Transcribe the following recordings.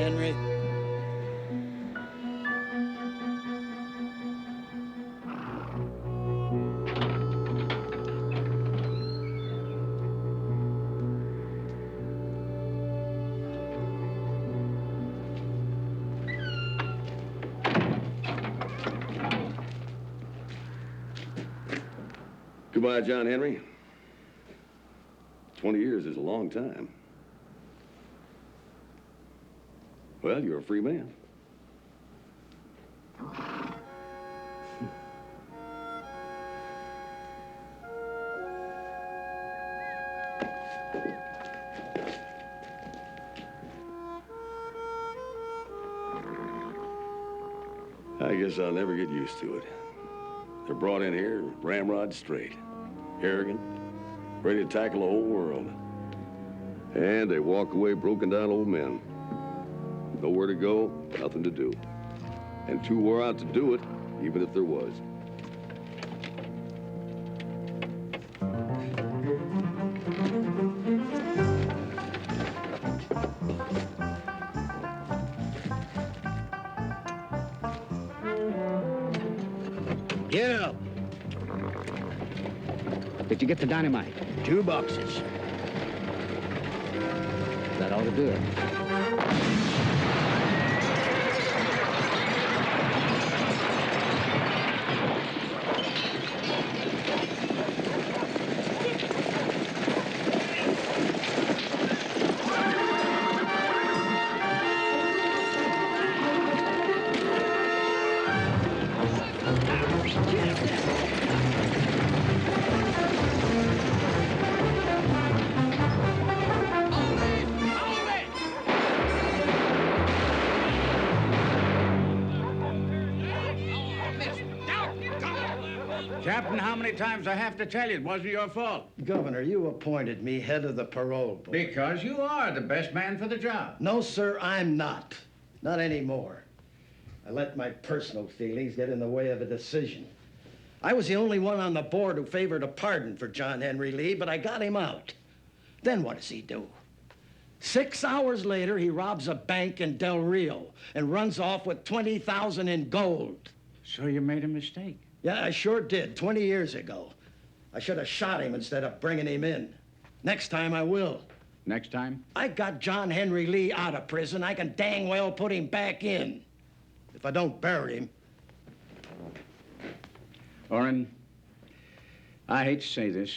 Henry. Goodbye, John Henry. 20 years is a long time. Well, you're a free man. I guess I'll never get used to it. They're brought in here ramrod straight, arrogant, ready to tackle the whole world. And they walk away broken down old men. Nowhere to go, nothing to do. And too wore out to do it, even if there was. Get up. Did you get the dynamite? 2 boxes. That ought to do it. Captain, how many times I have to tell you it wasn't your fault? Governor, you appointed me head of the parole board. Because you are the best man for the job. No, sir, I'm not. Not anymore. I let my personal feelings get in the way of a decision. I was the only one on the board who favored a pardon for John Henry Lee, but I got him out. Then what does he do? 6 hours later, he robs a bank in Del Rio and runs off with $20,000 in gold. So you made a mistake? Yeah, I sure did, 20 years ago. I should have shot him instead of bringing him in. Next time I will. Next time? I got John Henry Lee out of prison. I can dang well put him back in. If I don't bury him. Orrin, I hate to say this.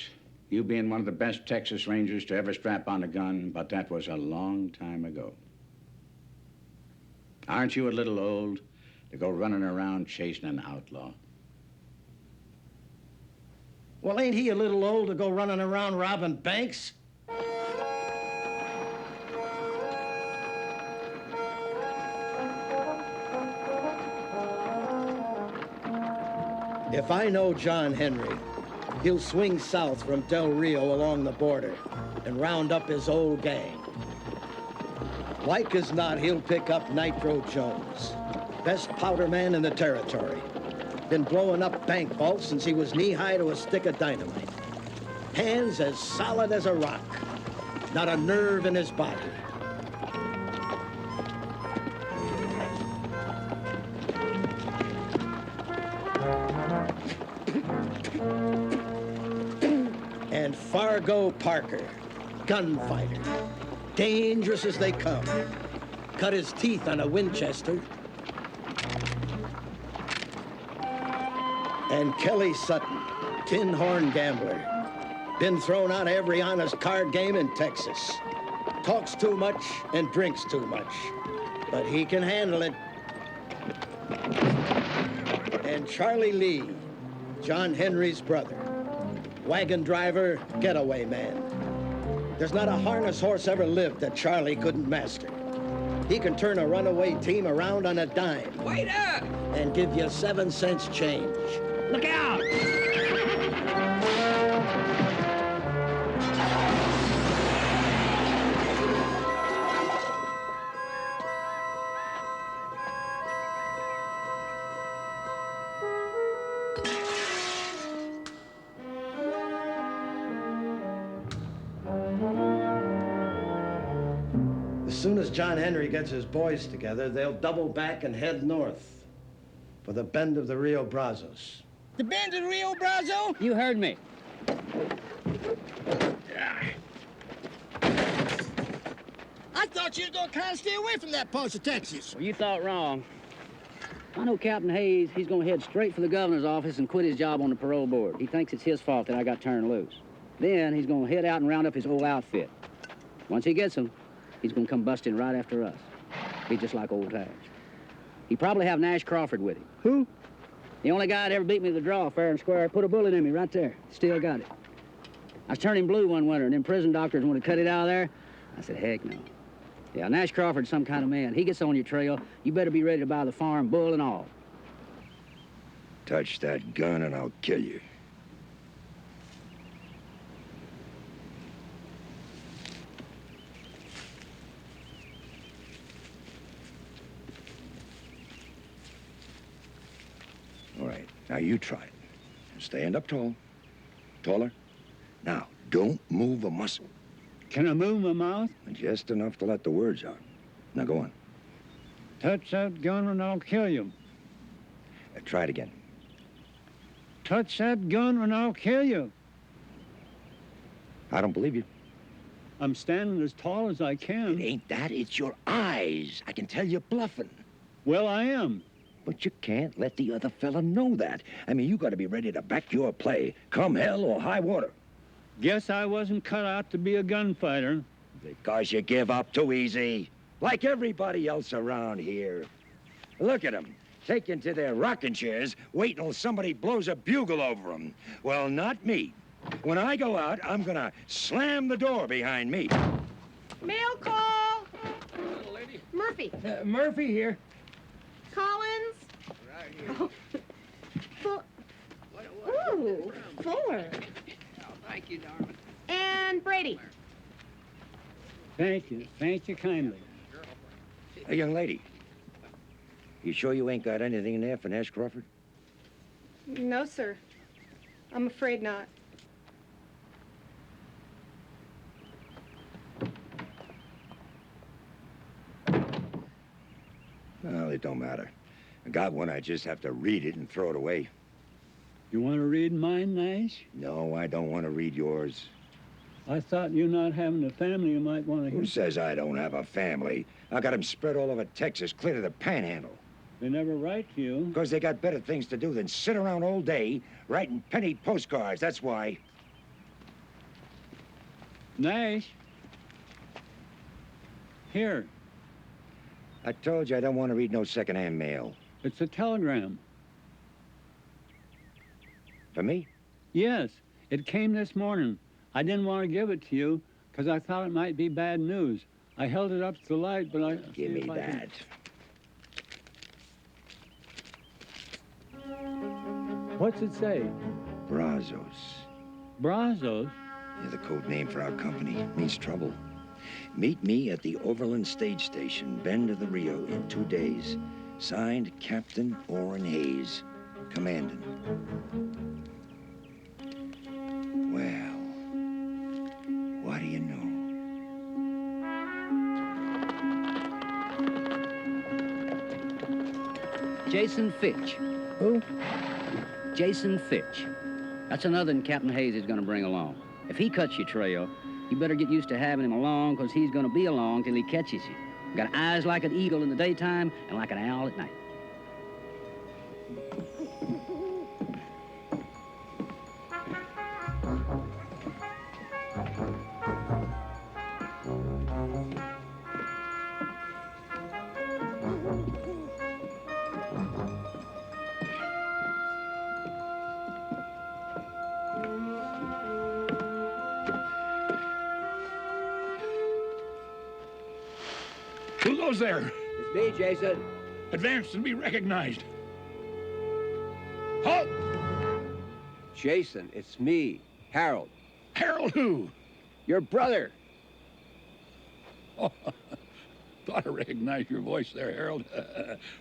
You being one of the best Texas Rangers to ever strap on a gun, but that was a long time ago. Aren't you a little old to go running around chasing an outlaw? Well, ain't he a little old to go running around robbing banks? If I know John Henry, he'll swing south from Del Rio along the border and round up his old gang. Like as not, he'll pick up Nitro Jones, best powder man in the territory. Been blowing up bank vaults since he was knee-high to a stick of dynamite. Hands as solid as a rock. Not a nerve in his body. And Fargo Parker, gunfighter. Dangerous as they come. Cut his teeth on a Winchester. And Kelly Sutton, tin horn gambler. Been thrown out of every honest card game in Texas. Talks too much and drinks too much. But he can handle it. And Charlie Lee, John Henry's brother. Wagon driver, getaway man. There's not a harness horse ever lived that Charlie couldn't master. He can turn a runaway team around on a dime. Wait up! And give you 7 cents change. Look out! The soon as John Henry gets his boys together, they'll double back and head north for the bend of the Rio Brazos. The bend of the Rio Brazo? You heard me. I thought you was gonna kind of stay away from that part of Texas. Well, you thought wrong. I know Captain Hayes, he's gonna head straight for the governor's office and quit his job on the parole board. He thinks it's his fault that I got turned loose. Then he's gonna head out and round up his whole outfit. Once he gets them, he's gonna come busting right after us. Be just like old times. He probably have Nash Crawford with him. Who? The only guy that ever beat me to the draw, fair and square. Put a bullet in me right there. Still got it. I was turning blue one winter, and them prison doctors wanted to cut it out of there. I said, heck no. Yeah, Nash Crawford's some kind of man. He gets on your trail, you better be ready to buy the farm, bull and all. Touch that gun and I'll kill you. All right, now you try it. Stand up tall. Taller. Now, don't move a muscle. Can I move my mouth? Just enough to let the words out. Now go on. Touch that gun and I'll kill you. Try it again. Touch that gun and I'll kill you. I don't believe you. I'm standing as tall as I It can. ain't that, it's your eyes. I can tell you're bluffing. Well, I am. But you can't let the other fella know that. I mean, you gotta be ready to back your play, come hell or high water. Guess I wasn't cut out to be a gunfighter. Because you give up too easy. Like everybody else around here. Look at them, taking to their rocking chairs, waiting till somebody blows a bugle over them. Well, not me. When I go out, I'm gonna slam the door behind me. Mail call. Murphy. Murphy here. Collins. Oh. Ooh, Fuller. Thank you, darling. And Brady. Thank you kindly. Hey, young lady. You sure you ain't got anything in there for Nash Crawford? No, sir. I'm afraid not. Well, it don't matter. I got one, I just have to read it and throw it away. You want to read mine, Nash? No, I don't want to read yours. I thought you not having a family, you might want to Who hear. says I don't have a family? I got them spread all over Texas, clear to the panhandle. They never write to you. Because they got better things to do than sit around all day writing penny postcards, that's why. Nash. Here, I told you I don't want to read no secondhand mail. it's a telegram. For me? Yes, it came this morning. I didn't want to give it to you because I thought it might be bad news. I held it up to the light, but I... Give me that. What's it say? Brazos. Brazos? Yeah, the code name for our company. Means trouble. Meet me at the Overland Stage Station, bend of the Rio, in 2 days. Signed, Captain Orrin Hayes, commanding. Well, what do you know? Jason Fitch. Who? Jason Fitch. That's another than Captain Hayes is gonna bring along. If he cuts your trail, you better get used to having him along, because he's gonna be along till he catches you. Got eyes like an eagle in the daytime and like an owl at night. Who goes there? It's me, Jason. Advance and be recognized. Halt! Jason, it's me, Harold. Harold who? Your brother. Oh, thought I recognized your voice there, Harold.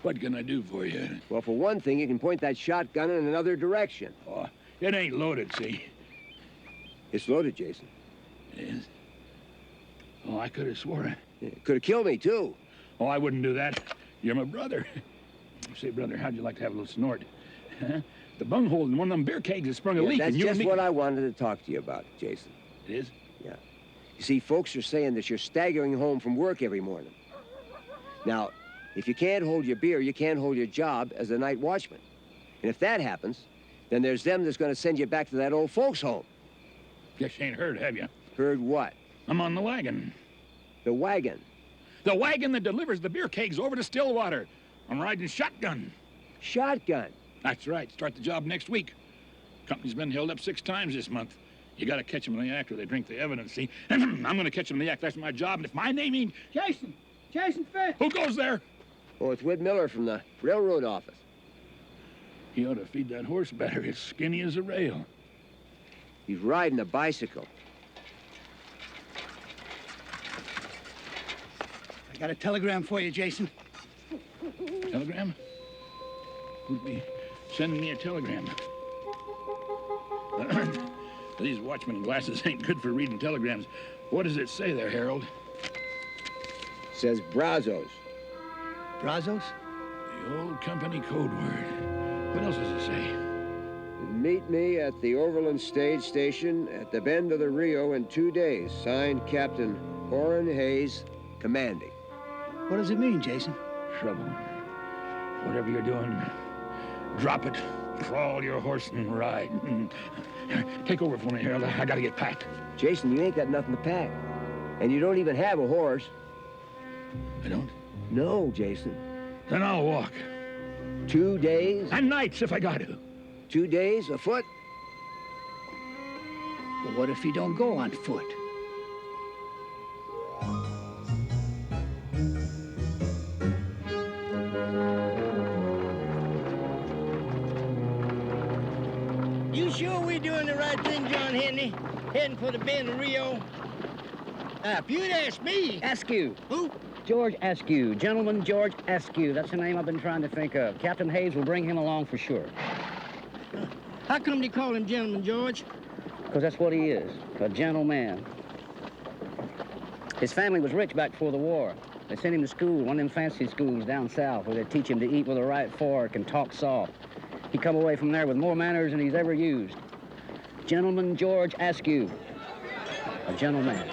What can I do for you? Well, for one thing, you can point that shotgun in another direction. Oh, it ain't loaded, see? It's loaded, Jason. It is? Oh, I could have swore Could have killed me, too. Oh, I wouldn't do that. You're my brother. Say, brother, how'd you like to have a little snort? Huh? The bunghole in one of them beer kegs has sprung a leak. That's and you just and me... what I wanted to talk to you about, Jason. It is? Yeah. You see, folks are saying that you're staggering home from work every morning. Now, if you can't hold your beer, you can't hold your job as a night watchman. And if that happens, then there's them that's going to send you back to that old folks' home. Guess you ain't heard, have you? Heard what? I'm on the wagon. The wagon? The wagon that delivers the beer kegs over to Stillwater. I'm riding shotgun. Shotgun? That's right. Start the job next week. Company's been held up 6 times this month. You gotta catch them in the act or they drink the evidence, see? I'm gonna catch them in the act. That's my job. And if my name ain't... Jason! Jason Fitz! Who goes there? Oh, it's Whit Miller from the railroad office. He ought to feed that horse better. It's skinny as a rail. He's riding a bicycle. I got a telegram for you, Jason. Telegram? Who'd be sending me a telegram? These watchman glasses ain't good for reading telegrams. What does it say there, Harold? Says Brazos. Brazos? The old company code word. What else does it say? Meet me at the Overland Stage Station at the bend of the Rio in 2 days. Signed, Captain Orrin Hayes, commanding. What does it mean, Jason? Trouble. Whatever you're doing, drop it. Crawl your horse and ride. Take over for me, Harold. I gotta get packed. Jason, you ain't got nothing to pack. And you don't even have a horse. I don't? No, Jason. Then I'll walk. 2 days? And nights if I got to. 2 days afoot? Well, what if you don't go on foot? You sure we doing the right thing, John Henry? Heading for the bend of Rio? If you'd ask me... Askew. Who? George Askew. Gentleman George Askew. That's the name I've been trying to think of. Captain Hayes will bring him along for sure. How come they call him Gentleman George? Because that's what he is, a gentleman. His family was rich back before the war. They sent him to school, one of them fancy schools down south, where they teach him to eat with a right fork and talk soft. He come away from there with more manners than he's ever used. Gentleman George Askew, a gentleman.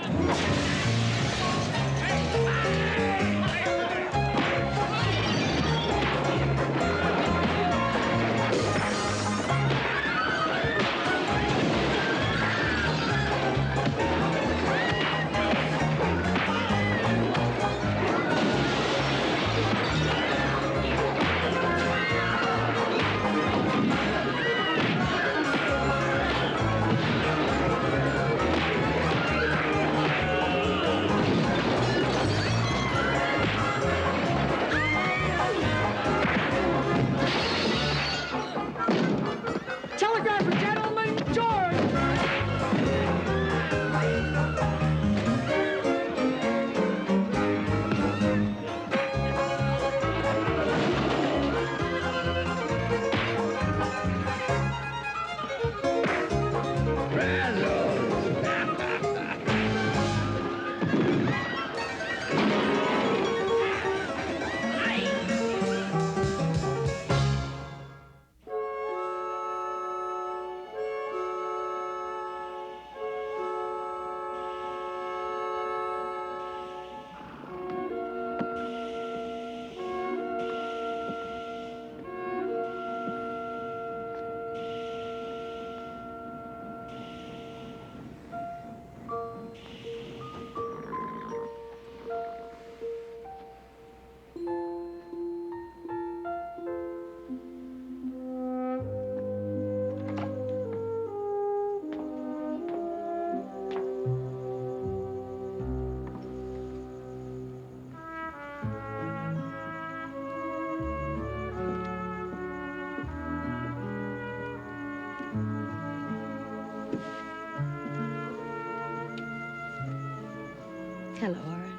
Hello, Orrin.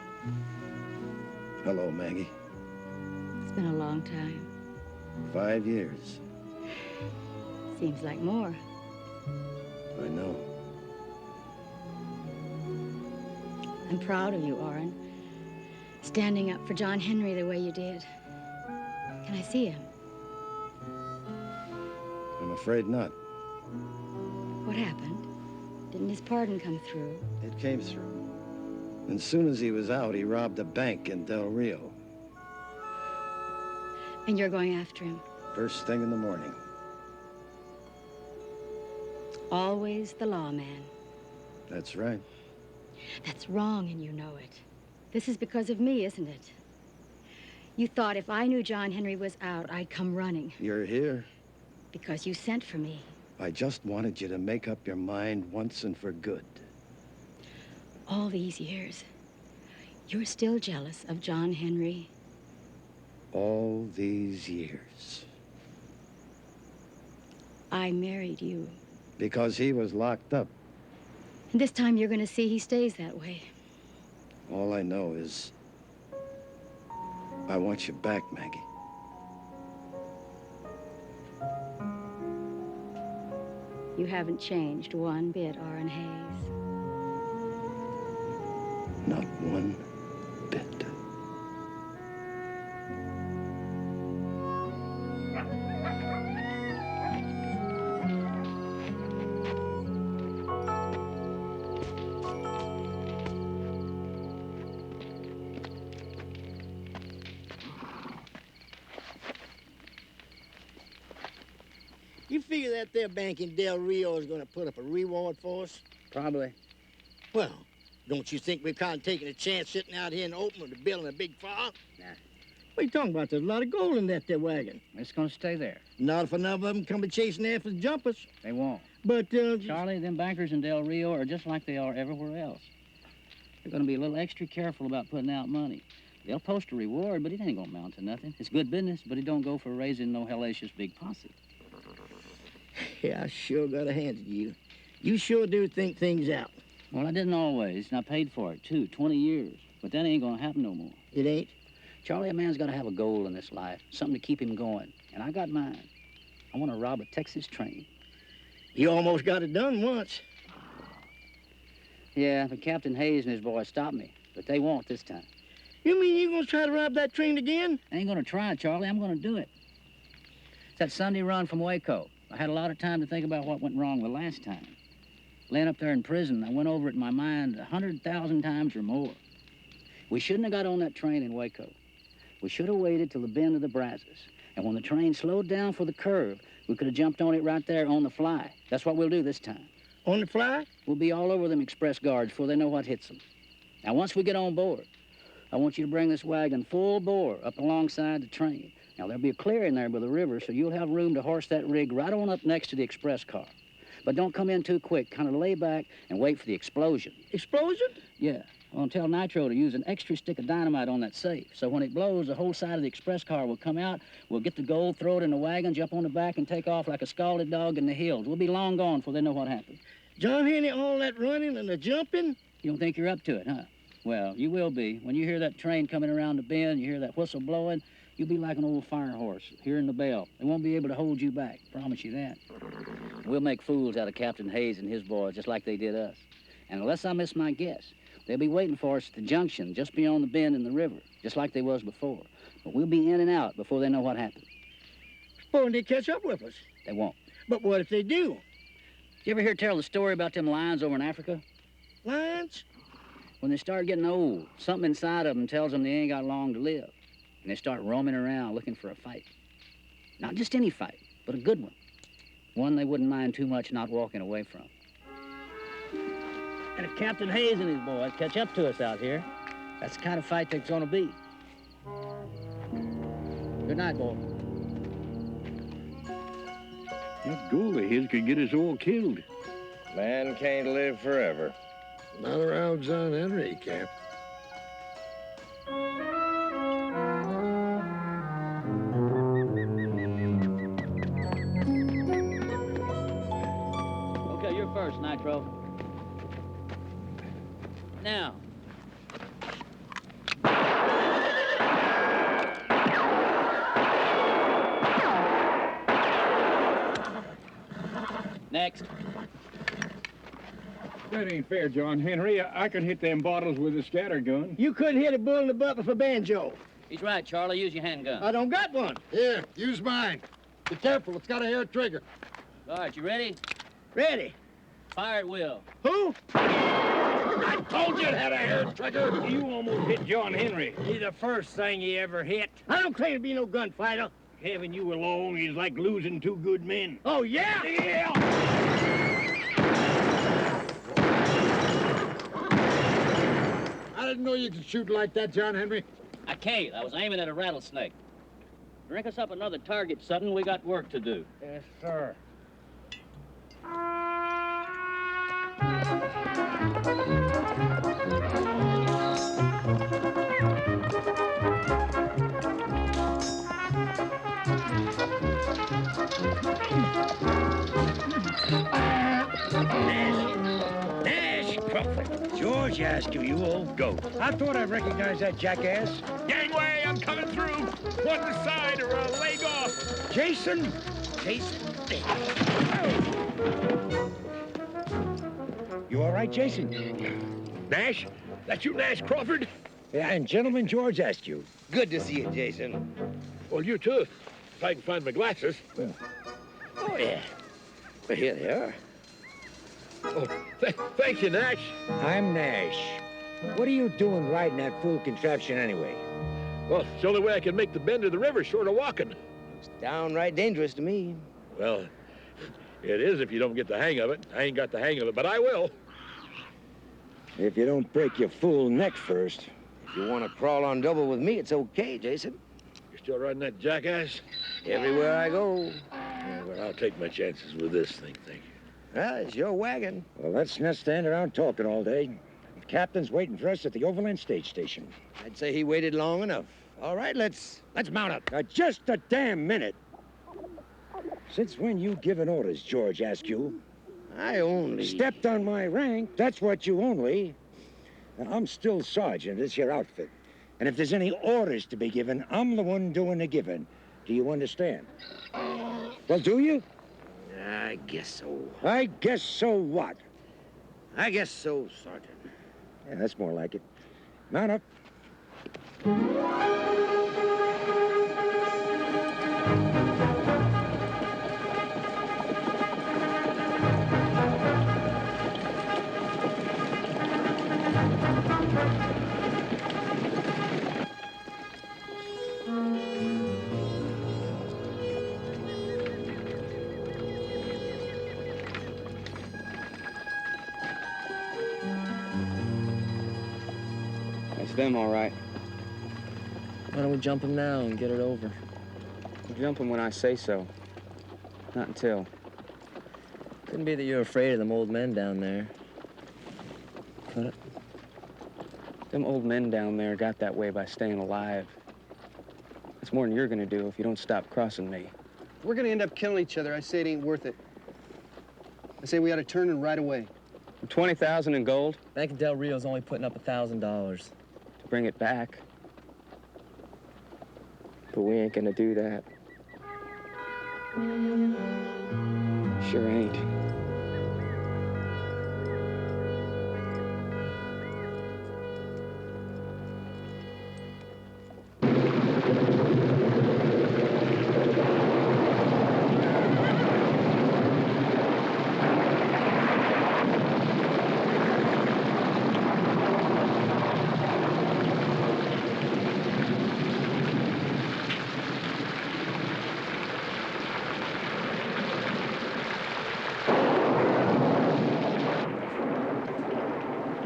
Hello, Maggie. It's been a long time. 5 years. Seems like more. I know. I'm proud of you, Orrin. standing up for John Henry the way you did. Can I see him? I'm afraid not. What happened? Didn't his pardon come through? It came through. As soon as he was out, he robbed a bank in Del Rio. And you're going after him? First thing in the morning. Always the lawman. That's right. That's wrong, and you know it. This is because of me, isn't it? You thought if I knew John Henry was out, I'd come running. You're here. Because you sent for me. I just wanted you to make up your mind once and for good. All these years, you're still jealous of John Henry? All these years. I married you. Because he was locked up. And this time you're going to see he stays that way. All I know is I want you back, Maggie. You haven't changed one bit, Orrin Hayes. Not one bit. You figure that there bank in Del Rio is going to put up a reward for us? Probably. Well, don't you think we're kind of taking a chance sitting out here in the open with building a big fire? Nah. What are you talking about? There's a lot of gold in that there wagon. It's gonna stay there. Not if enough of them come chasing after the jumpers. They won't. But, Charlie, them bankers in Del Rio are just like they are everywhere else. They're gonna be a little extra careful about putting out money. They'll post a reward, but it ain't gonna amount to nothing. It's good business, but it don't go for raising no hellacious big posse. Yeah, I sure gotta hand it to you. You sure do think things out. Well, I didn't always, and I paid for it, too, 20 years. But that ain't gonna happen no more. It ain't? Charlie, a man's gotta have a goal in this life, something to keep him going. And I got mine. I want to rob a Texas train. You almost got it done once. Yeah, but Captain Hayes and his boys stopped me. But they won't this time. You mean you gonna try to rob that train again? I ain't gonna try, Charlie. I'm gonna do it. It's that Sunday run from Waco. I had a lot of time to think about what went wrong the last time. Laying up there in prison, I went over it in my mind 100,000 times or more. We shouldn't have got on that train in Waco. We should have waited till the bend of the Brazos. And when the train slowed down for the curve, we could have jumped on it right there on the fly. That's what we'll do this time. On the fly? We'll be all over them express guards before they know what hits them. Now, once we get on board, I want you to bring this wagon full bore up alongside the train. Now, there'll be a clearing there by the river, so you'll have room to horse that rig right on up next to the express car. But don't come in too quick. Kind of lay back and wait for the explosion. Explosion? Yeah. I'm gonna tell Nitro to use an extra stick of dynamite on that safe. So when it blows, the whole side of the express car will come out. We'll get the gold, throw it in the wagon, jump on the back, and take off like a scalded dog in the hills. We'll be long gone before they know what happened. John Henry, all that running and the jumping? You don't think you're up to it, huh? Well, you will be. When you hear that train coming around the bend, you hear that whistle blowing, you'll be like an old fire horse, hearing the bell. They won't be able to hold you back. Promise you that. We'll make fools out of Captain Hayes and his boys, just like they did us. And unless I miss my guess, they'll be waiting for us at the junction just beyond the bend in the river, just like they was before. But we'll be in and out before they know what happened. Suppose they catch up with us. They won't. But what if they do? You ever hear tell the story about them lions over in Africa? Lions? When they start getting old, something inside of them tells them they ain't got long to live. And they start roaming around looking for a fight. Not just any fight, but a good one. One they wouldn't mind too much not walking away from. And if Captain Hayes and his boys catch up to us out here, that's the kind of fight there's gonna be. Good night, boy. That gold of his could get us all killed. Man can't live forever. Not around John Henry, Cap. Okay, you're first, Nitro. Now. Next. That ain't fair, John Henry. I could hit them bottles with a scatter gun. You couldn't hit a bull in the butt with a banjo. He's right, Charlie. Use your handgun. I don't got one. Here, use mine. Be careful, it's got a hair trigger. All right, you ready? Ready. Fire at will. Who? I told you it had a hair trigger. You almost hit John Henry. He's the first thing he ever hit. I don't claim to be no gunfighter. Having you alone is like losing two good men. Oh, yeah? Yeah! I didn't know you could shoot like that, John Henry. I can't. I was aiming at a rattlesnake. Drink us up another target, Sutton. We got work to do. Yes, sir. George Askew, you old goat. I thought I recognized that jackass. Gangway, I'm coming through. One to side or a leg off. Jason? Jason? You all right, Jason? Nash? That you, Nash Crawford? Yeah, and gentleman George Askew. Good to see you, Jason. Well, you too. If I can find my glasses. Oh, yeah. Well, here they are. Oh, thank you, Nash. I'm Nash. What are you doing riding that fool contraption anyway? Well, it's the only way I can make the bend of the river short of walking. It's downright dangerous to me. Well, it is if you don't get the hang of it. I ain't got the hang of it, but I will. If you don't break your fool neck first. If you want to crawl on double with me, it's okay, Jason. You're still riding that jackass? Everywhere I go. Yeah, well, I'll take my chances with this thing, thank you. Well, it's your wagon. Well, let's not stand around talking all day. The captain's waiting for us at the Overland Stage Station. I'd say he waited long enough. All right, let's mount up. Now, just a damn minute. Since when you giving orders, George Askew? I only... Stepped on my rank, that's what you only. Now, I'm still sergeant of this here outfit. And if there's any orders to be given, I'm the one doing the giving. Do you understand? Well, do you? I guess so. I guess so what? I guess so, Sergeant. Yeah, that's more like it. Mount up. Them all right. Why don't we jump him now and get it over? We'll jump him when I say so. Not until. Couldn't be that you're afraid of them old men down there. Could it? Them old men down there got that way by staying alive. That's more than you're gonna do if you don't stop crossing me. We're gonna end up killing each other. I say it ain't worth it. I say we ought to turn and right away. 20,000 in gold? Bank of Del Rio's only putting up $1,000. Bring it back. But we ain't gonna do that. Sure ain't.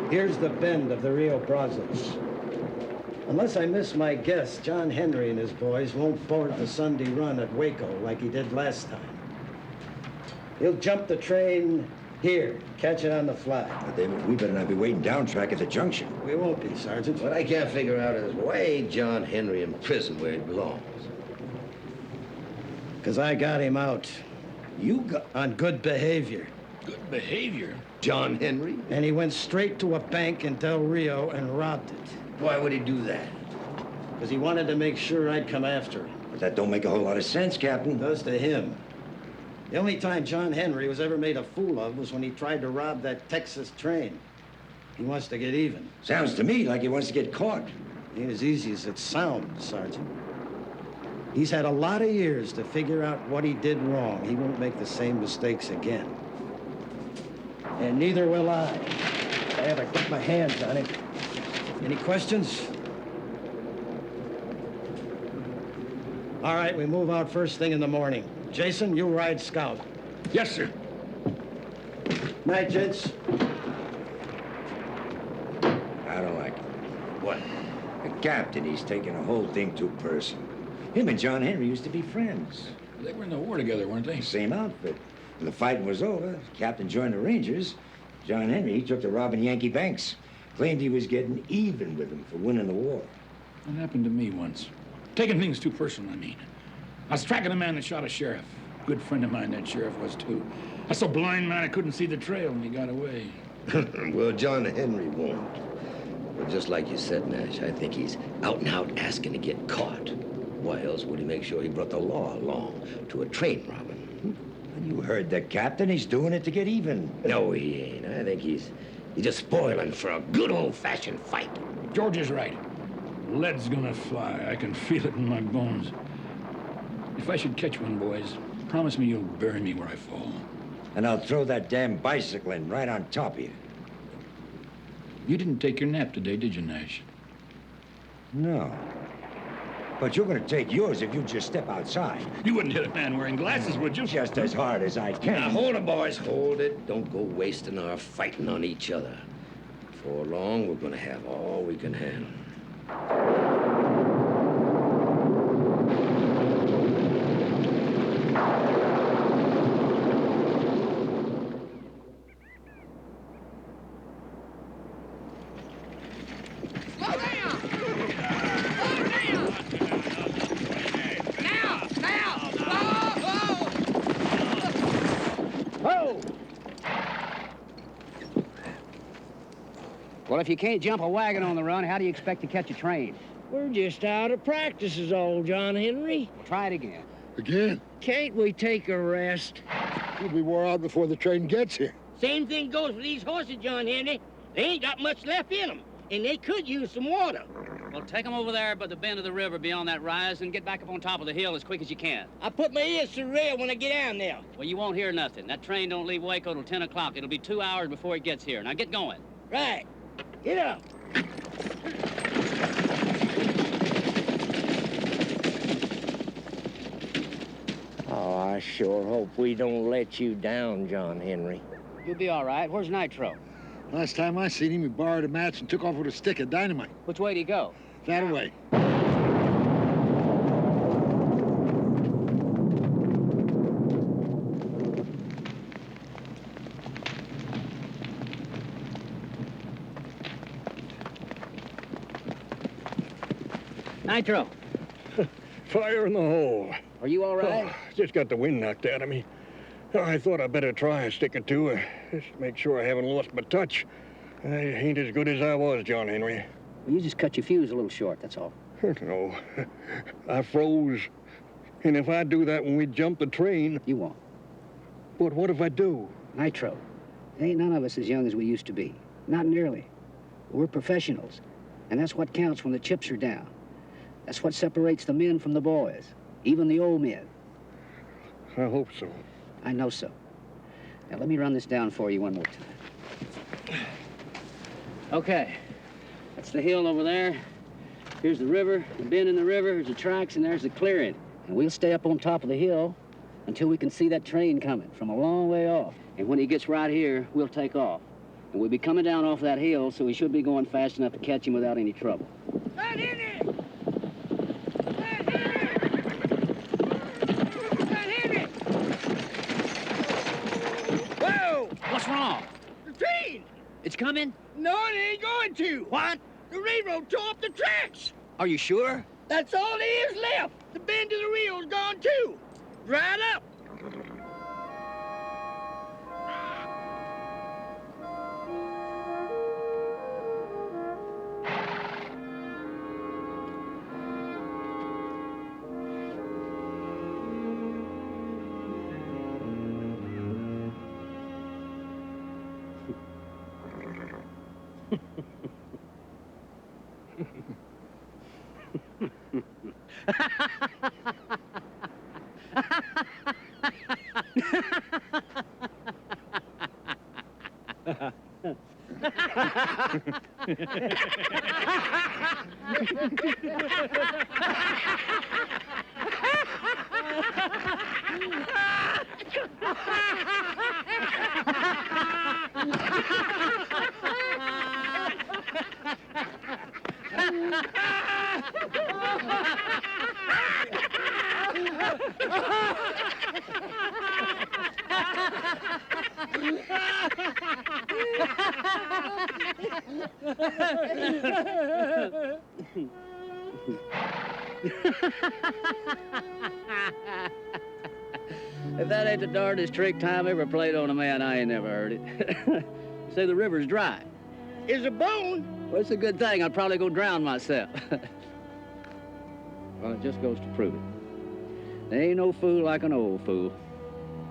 Here's the bend of the Rio Brazos. Unless I miss my guess, John Henry and his boys won't board the Sunday run at Waco like he did last time. He'll jump the train here, catch it on the fly. But then we better not be waiting down track at the junction. We won't be, Sergeant. What I can't figure out is why John Henry in prison where he belongs. Because I got him out. You got... On good behavior. Good behavior? John Henry? And he went straight to a bank in Del Rio and robbed it. Why would he do that? Because he wanted to make sure I'd come after him. But that don't make a whole lot of sense, Captain. It does to him. The only time John Henry was ever made a fool of was when he tried to rob that Texas train. He wants to get even. Sounds to me like he wants to get caught. Ain't as easy as it sounds, Sergeant. He's had a lot of years to figure out what he did wrong. He won't make the same mistakes again. And neither will I. I haven't got my hands on him. Any questions? All right, we move out first thing in the morning. Jason, you ride scout. Yes, sir. Night, gents. I don't like it. What? The captain, he's taking the whole thing too personal. Him and John Henry used to be friends. They were in the war together, weren't they? Same outfit. When the fighting was over, the captain joined the Rangers. John Henry, he took to robbing Yankee banks. Claimed he was getting even with them for winning the war. That happened to me once. Taking things too personal, I mean. I was tracking a man that shot a sheriff. Good friend of mine, that sheriff was, too. I was so blind, man, I couldn't see the trail, and he got away. Well, John Henry won't. But just like you said, Nash, I think he's out and out asking to get caught. Why else would he make sure he brought the law along to a train robbing? You heard the captain. He's doing it to get even. No, he ain't. I think he's just spoiling for a good old-fashioned fight. George is right. Lead's gonna fly. I can feel it in my bones. If I should catch one, boys, promise me you'll bury me where I fall. And I'll throw that damn bicycle in right on top of you. You didn't take your nap today, did you, Nash? No. But you're gonna take yours if you just step outside. You wouldn't hit a man wearing glasses, would you? Just as hard as I can. Now, hold it, boys, hold it. Don't go wasting our fighting on each other. Before long, we're gonna have all we can handle. Well, if you can't jump a wagon on the run, how do you expect to catch a train? We're just out of practice is all, John Henry. Try it again. Again? Can't we take a rest? We'll be wore out before the train gets here. Same thing goes for these horses, John Henry. They ain't got much left in them, and they could use some water. Well, take them over there by the bend of the river beyond that rise and get back up on top of the hill as quick as you can. I put my ears to the rail when I get down there. Well, you won't hear nothing. That train don't leave Waco till 10 o'clock. It'll be 2 hours before it gets here. Now get going. Right. Get up. Oh, I sure hope we don't let you down, John Henry. You'll be all right. Where's Nitro? Last time I seen him, he borrowed a match and took off with a stick of dynamite. Which way did he go? That way. Nitro. Fire in the hole. Are you all right? Oh, just got the wind knocked out of me. I thought I'd better try a stick or two, just to make sure I haven't lost my touch. I ain't as good as I was, John Henry. Well, you just cut your fuse a little short, that's all. No, I froze. And if I do that when we jump the train... You won't. But what if I do? Nitro, ain't none of us as young as we used to be. Not nearly. We're professionals, and that's what counts when the chips are down. That's what separates the men from the boys, even the old men. I hope so. I know so. Now, let me run this down for you one more time. Okay. That's the hill over there. Here's the river, the bend in the river, here's the tracks, and there's the clearing. And we'll stay up on top of the hill until we can see that train coming from a long way off. And when he gets right here, we'll take off. And we'll be coming down off that hill, so we should be going fast enough to catch him without any trouble. Right in there! What's wrong? The train! It's coming? No, it ain't going to. What? The railroad tore up the tracks. Are you sure? That's all there is left. The bend of the rail's gone too. Dried up. If that ain't the darndest trick time ever played on a man, I ain't never heard it. Say the river's dry. Is a bone? Well, it's a good thing. I'd probably go drown myself. Well, it just goes to prove it. There ain't no fool like an old fool.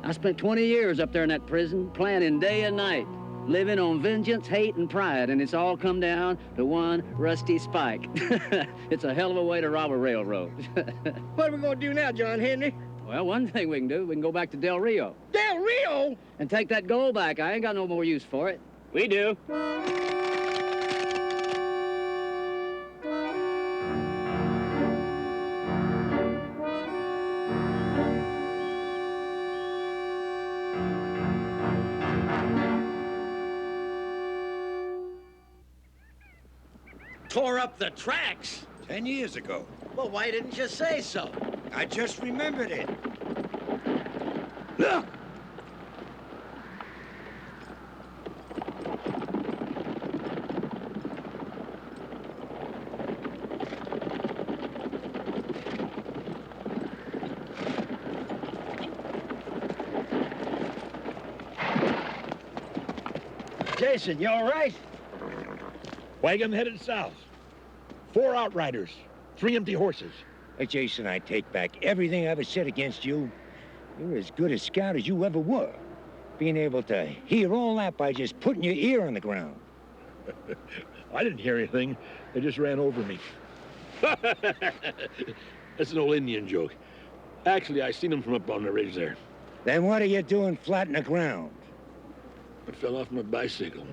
I spent 20 years up there in that prison, planning day and night, living on vengeance, hate, and pride, and it's all come down to one rusty spike. It's a hell of a way to rob a railroad. What are we gonna do now, John Henry? Well, one thing we can do, we can go back to Del Rio. Del Rio? And take that gold back. I ain't got no more use for it. We do. Tore up the tracks. 10 years ago. Well, why didn't you say so? I just remembered it. Look! Jason, you all right? Wagon headed south. 4 outriders, 3 empty horses. Hey, Jason, I take back everything I ever said against you. You're as good a scout as you ever were. Being able to hear all that by just putting your ear on the ground. I didn't hear anything. They just ran over me. That's an old Indian joke. Actually, I seen them from up on the ridge there. Then what are you doing flat in the ground? I fell off my bicycle.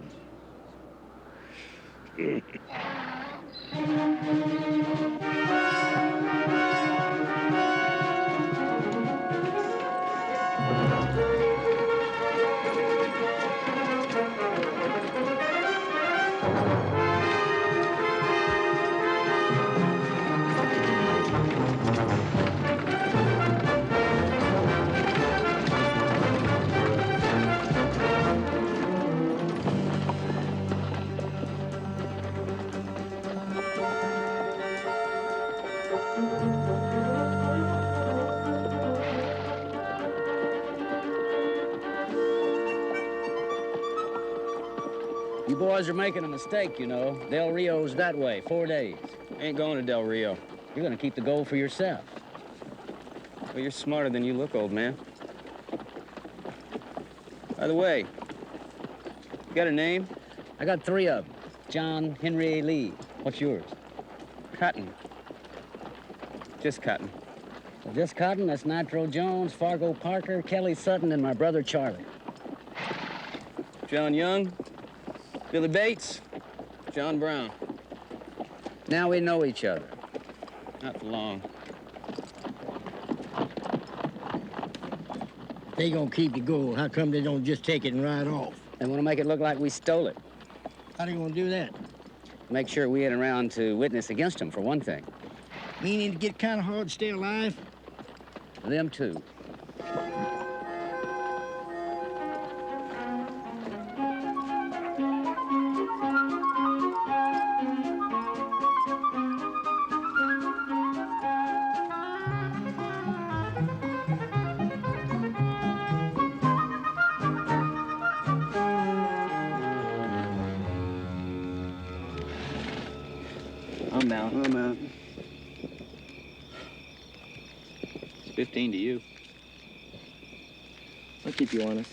You boys are making a mistake, you know. Del Rio's that way, 4 days. Ain't going to Del Rio. You're gonna keep the gold for yourself. Well, you're smarter than you look, old man. By the way, you got a name? I got 3 of them. John Henry Lee. What's yours? Cotton. Just Cotton. Well, just Cotton, that's Nitro Jones, Fargo Parker, Kelly Sutton, and my brother Charlie. John Young, Billy Bates, John Brown. Now we know each other. Not for long. They gonna keep the gold. How come they don't just take it and ride off? They want to make it look like we stole it. How they gonna do that? Make sure we ain't around to witness against them, for one thing. Meaning to get kind of hard to stay alive? Them too. I'm out. I'm out. It's 15 to you. I'll keep you honest.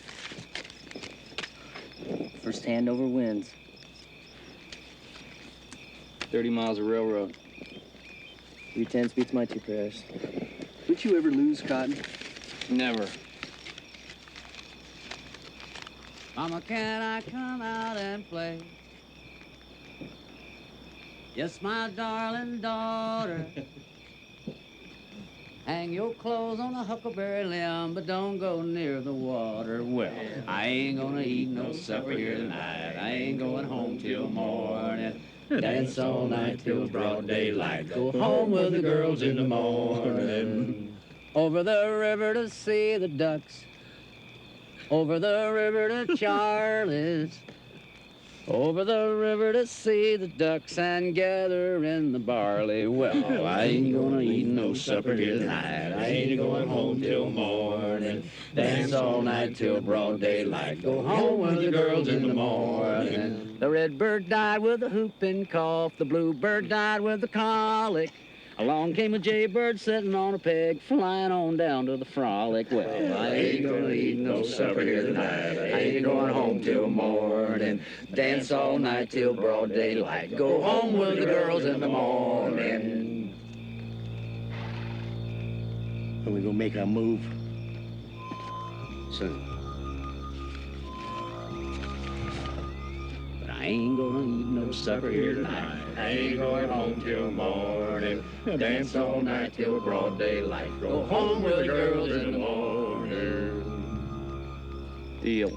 First hand over wins. 30 miles of railroad. 3/10 beats my 2 pairs. Did you ever lose, Cotton? Never. Mama, can I come out and play? Yes, my darling daughter. Hang your clothes on a huckleberry limb, but don't go near the water. Well, I ain't gonna eat no supper here tonight. I ain't going home till morning. Dance all night till broad daylight. Go home with the girls in the morning. Over the river to see the ducks. Over the river to Charlie's. Over the river to see the ducks and gather in the barley. Well, I ain't gonna eat no supper here tonight. I ain't going home till morning. Dance all night till broad daylight. Go home with the girls in the morning. The red bird died with a whooping cough. The bluebird died with a colic. Along came a jaybird sitting on a peg, flying on down to the frolic. Well, I ain't gonna eat no supper here tonight. I ain't going home till morning. Dance all night till broad daylight. Go home with the girls in the morning. When we gonna make our move? Soon. But I ain't gonna eat no supper here tonight. I ain't going home till morning. Dance all night till broad daylight. Go home with the girls in the morning. Deal.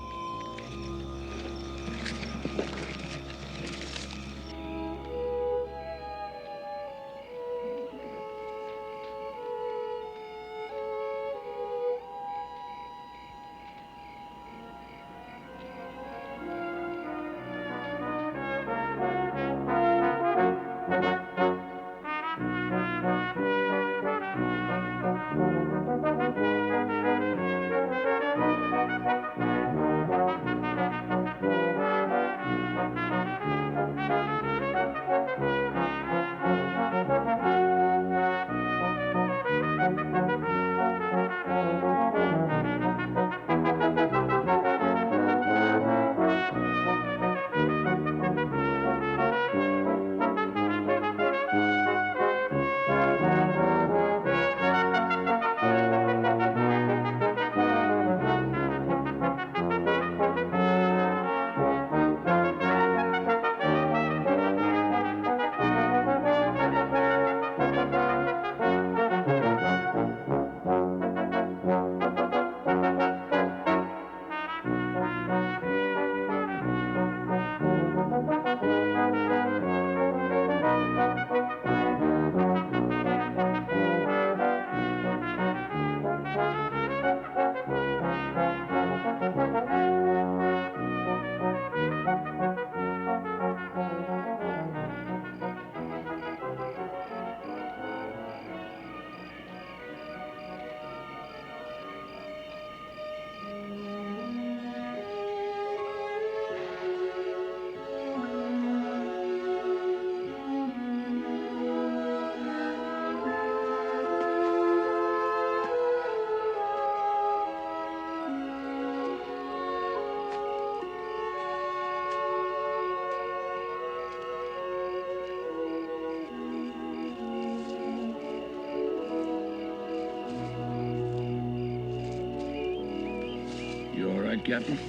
You all right, Captain?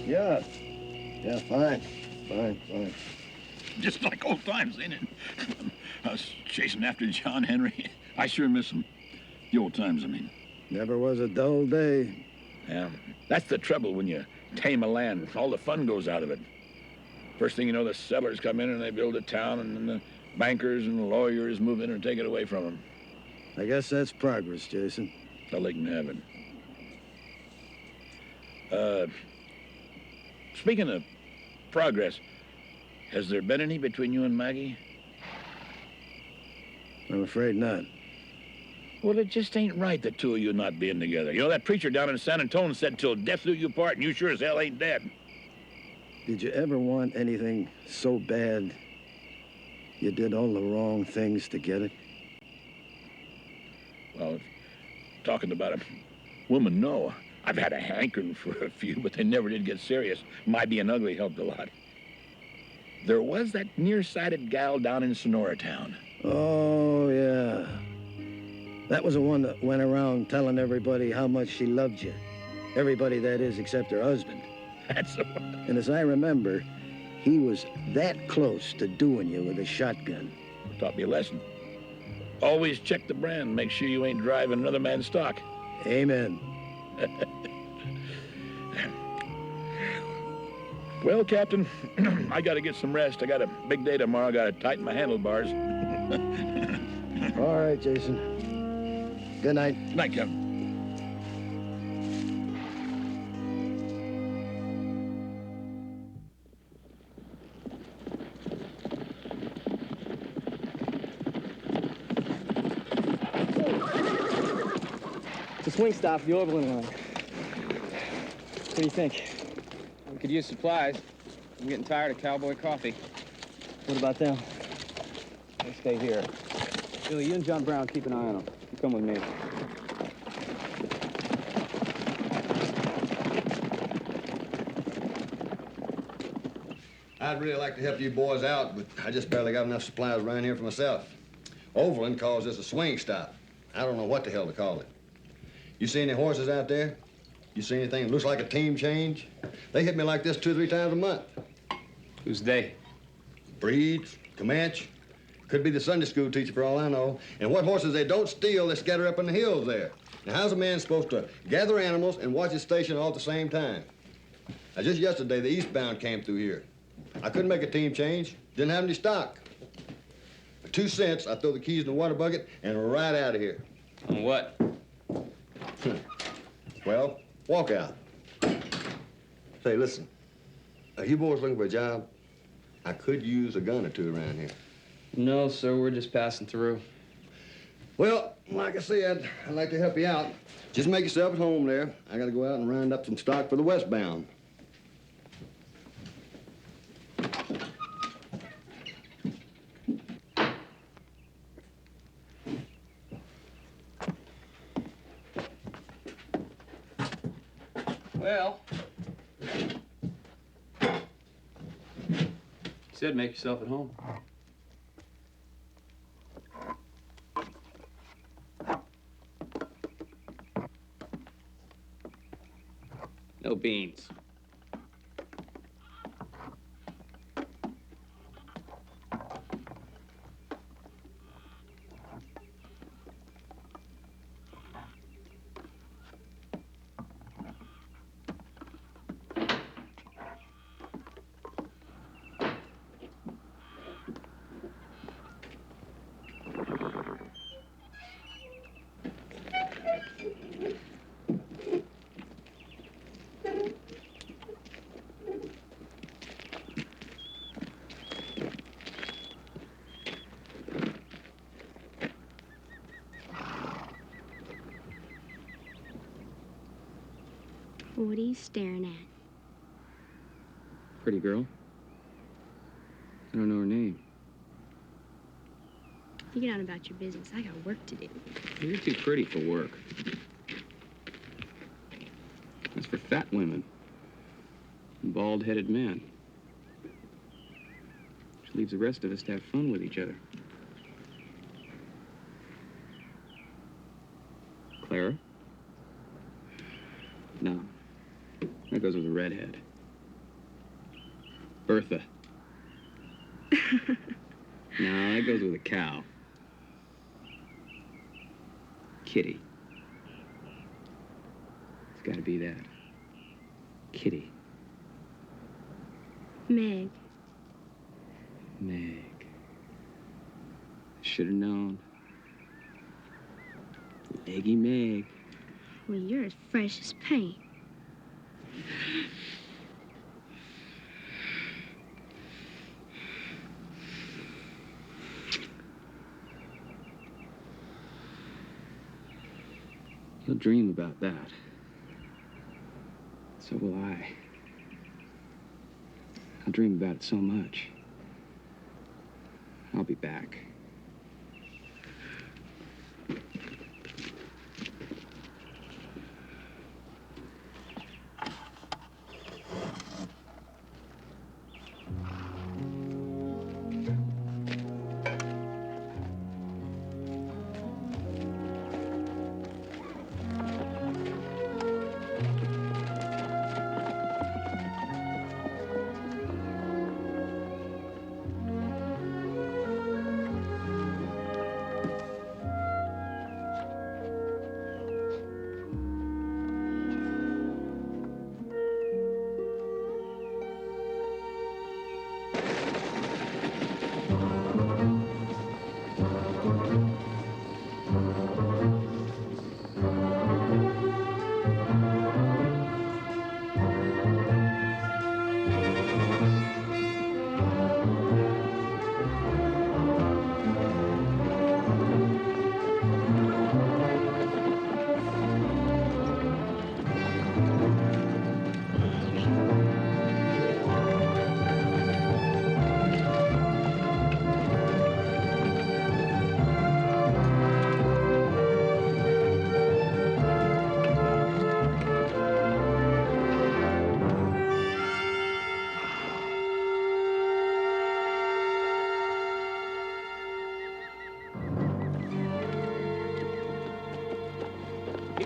Yeah. Yeah, fine. Fine. Just like old times, ain't it? I was chasing after John Henry. I sure miss him. The old times, I mean. Never was a dull day. Yeah, that's the trouble when you tame a land. All the fun goes out of it. First thing you know, the settlers come in and they build a town, and then the bankers and the lawyers move in and take it away from them. I guess that's progress, Jason. Well, they can have it. Speaking of progress, has there been any between you and Maggie? I'm afraid not. Well, it just ain't right, the two of you not being together. You know, that preacher down in San Antonio said till death do you part, and you sure as hell ain't dead. Did you ever want anything so bad you did all the wrong things to get it? Well, talking about a woman, no. I've had a hankering for a few, but they never did get serious. My being ugly helped a lot. There was that nearsighted gal down in Sonora Town. Oh, yeah. That was the one that went around telling everybody how much she loved you. Everybody, that is, except her husband. That's the one. And as I remember, he was that close to doing you with a shotgun. Taught me a lesson. Always check the brand. Make sure you ain't driving another man's stock. Amen. Well, Captain, I gotta get some rest. I got a big day tomorrow. I gotta tighten my handlebars. All right, Jason. Good night. Good night, Captain. It's a swing stop, the Overland line. What do you think? We could use supplies. I'm getting tired of cowboy coffee. What about them? They stay here. Willie, you and John Brown keep an eye on them. You come with me. I'd really like to help you boys out, but I just barely got enough supplies around here for myself. Overland calls this a swing stop. I don't know what the hell to call it. You see any horses out there? You see anything that looks like a team change? They hit me like this 2 or 3 times a month. Who's they? Breeds, Comanche. Could be the Sunday school teacher for all I know. And what horses they don't steal, they scatter up in the hills there. Now, how's a man supposed to gather animals and watch his station all at the same time? Now, just yesterday, the eastbound came through here. I couldn't make a team change. Didn't have any stock. For 2 cents, I throw the keys in the water bucket and we're right out of here. On what? Well, walk out. Say, listen. Are you boys looking for a job? I could use a gun or 2 around here. No, sir, we're just passing through. Well, like I said, I'd like to help you out. Just make yourself at home there. I gotta go out and round up some stock for the westbound. Well, you said make yourself at home. No beans. What are you staring at? Pretty girl. I don't know her name. You get on about your business. I got work to do. You're too pretty for work. That's for fat women and bald-headed men. Which leaves the rest of us to have fun with each other. Clara? No. That goes with a redhead. Bertha. No, that goes with a cow. Kitty. It's gotta be that. Kitty. Meg. Meg. Should have known. Leggy Meg. Well, you're as fresh as paint. You'll dream about that. So will I. I'll dream about it so much. I'll be back.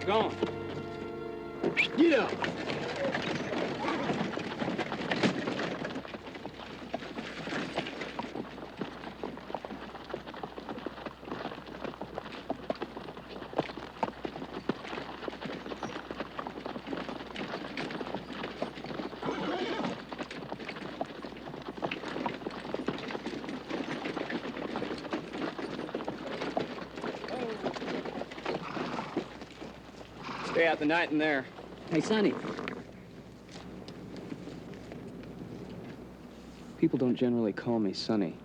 Go on. Get up. Stay out the night in there. Hey, Sonny. People don't generally call me Sonny.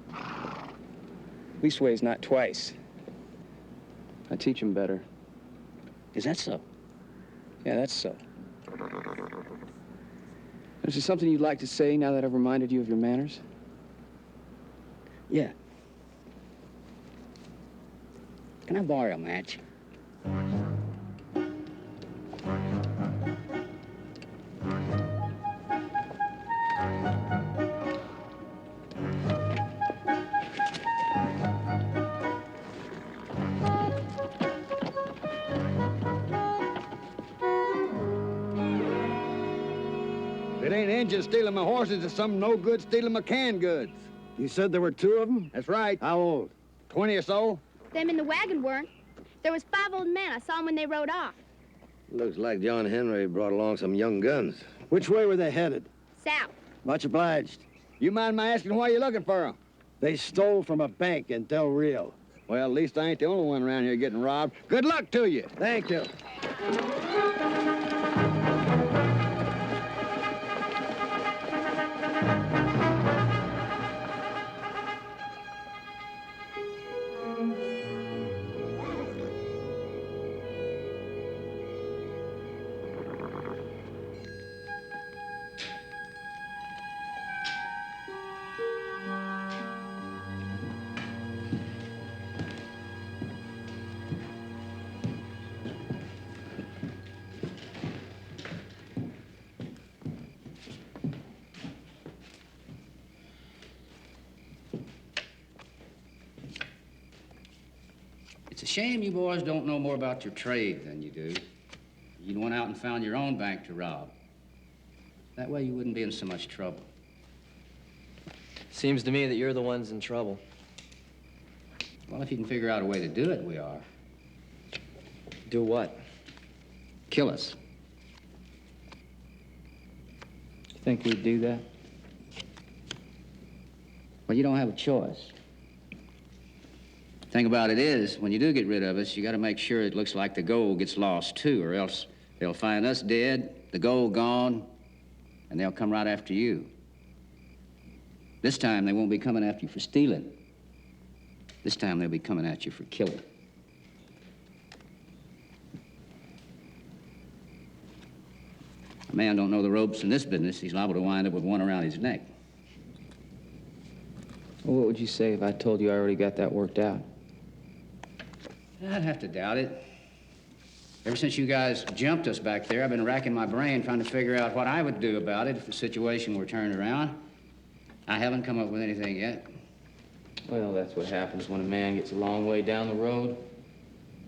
Leastways, not twice. I teach them better. Is that so? Yeah, that's so. Is there something you'd like to say now that I've reminded you of your manners? Yeah. Can I borrow a match? It ain't Injun stealing my horses, it's some no good stealing my canned goods. You said there were 2 of them? That's right. How old? 20 or so. Them in the wagon weren't. There was 5 old men. I saw them when they rode off. Looks like John Henry brought along some young guns. Which way were they headed? South. Much obliged. You mind my asking why you're looking for them? They stole from a bank in Del Rio. Well, at least I ain't the only one around here getting robbed. Good luck to you. Thank you. It's a shame you boys don't know more about your trade than you do. You'd went out and found your own bank to rob. That way you wouldn't be in so much trouble. Seems to me that you're the ones in trouble. Well, if you can figure out a way to do it, we are. Do what? Kill us. You think we'd do that? Well, you don't have a choice. Thing about it is, when you do get rid of us, you got to make sure it looks like the gold gets lost, too, or else they'll find us dead, the gold gone, and they'll come right after you. This time, they won't be coming after you for stealing. This time, they'll be coming at you for killing. A man don't know the ropes in this business, he's liable to wind up with one around his neck. Well, what would you say if I told you I already got that worked out? I'd have to doubt it. Ever since you guys jumped us back there, I've been racking my brain trying to figure out what I would do about it if the situation were turned around. I haven't come up with anything yet. Well, that's what happens when a man gets a long way down the road.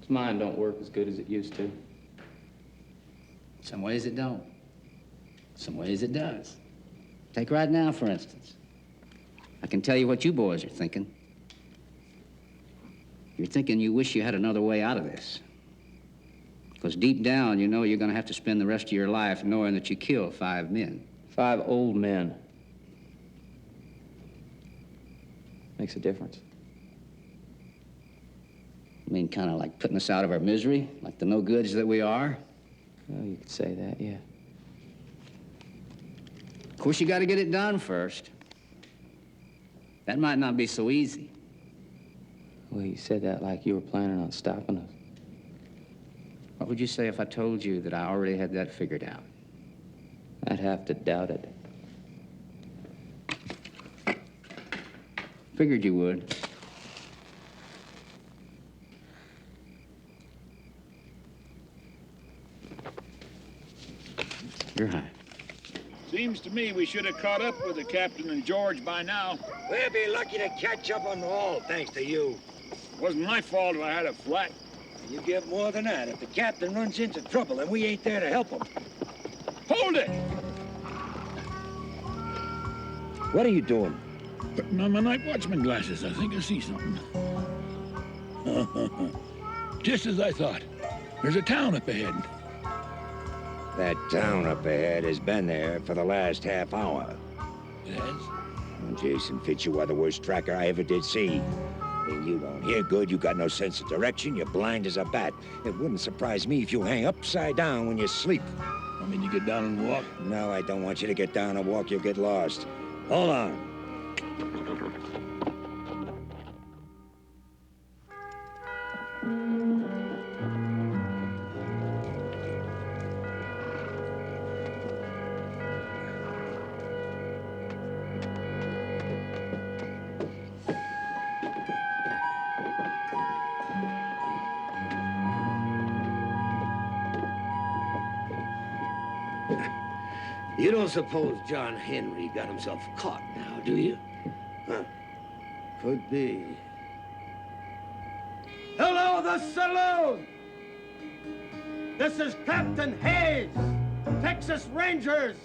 His mind don't work as good as it used to. Some ways it don't. Some ways it does. Take right now, for instance. I can tell you what you boys are thinking. You're thinking you wish you had another way out of this. Because deep down, you know you're going to have to spend the rest of your life knowing that you killed 5 men. 5 old men. Makes a difference. I mean, kind of like putting us out of our misery, like the no-goods that we are. Well, you could say that, yeah. Of course, you got to get it done first. That might not be so easy. Well, you said that like you were planning on stopping us. What would you say if I told you that I already had that figured out? I'd have to doubt it. Figured you would. You're high. Seems to me we should have caught up with the captain and George by now. We'll be lucky to catch up on them all, thanks to you. Wasn't my fault if I had a flat. You get more than that. If the captain runs into trouble and we ain't there to help him. Hold it! What are you doing? Putting on my night watchman glasses. I think I see something. Just as I thought. There's a town up ahead. That town up ahead has been there for the last half hour. It has? Well, Jason Fitz, you are the worst tracker I ever did see. And you don't hear good, you got no sense of direction, you're blind as a bat. It wouldn't surprise me if you hang upside down when you sleep. I mean, you get down and walk? No, I don't want you to get down and walk, you'll get lost. Hold on. You don't suppose John Henry got himself caught now, do you? Huh? Could be. Hello, the saloon! This is Captain Hayes, Texas Rangers!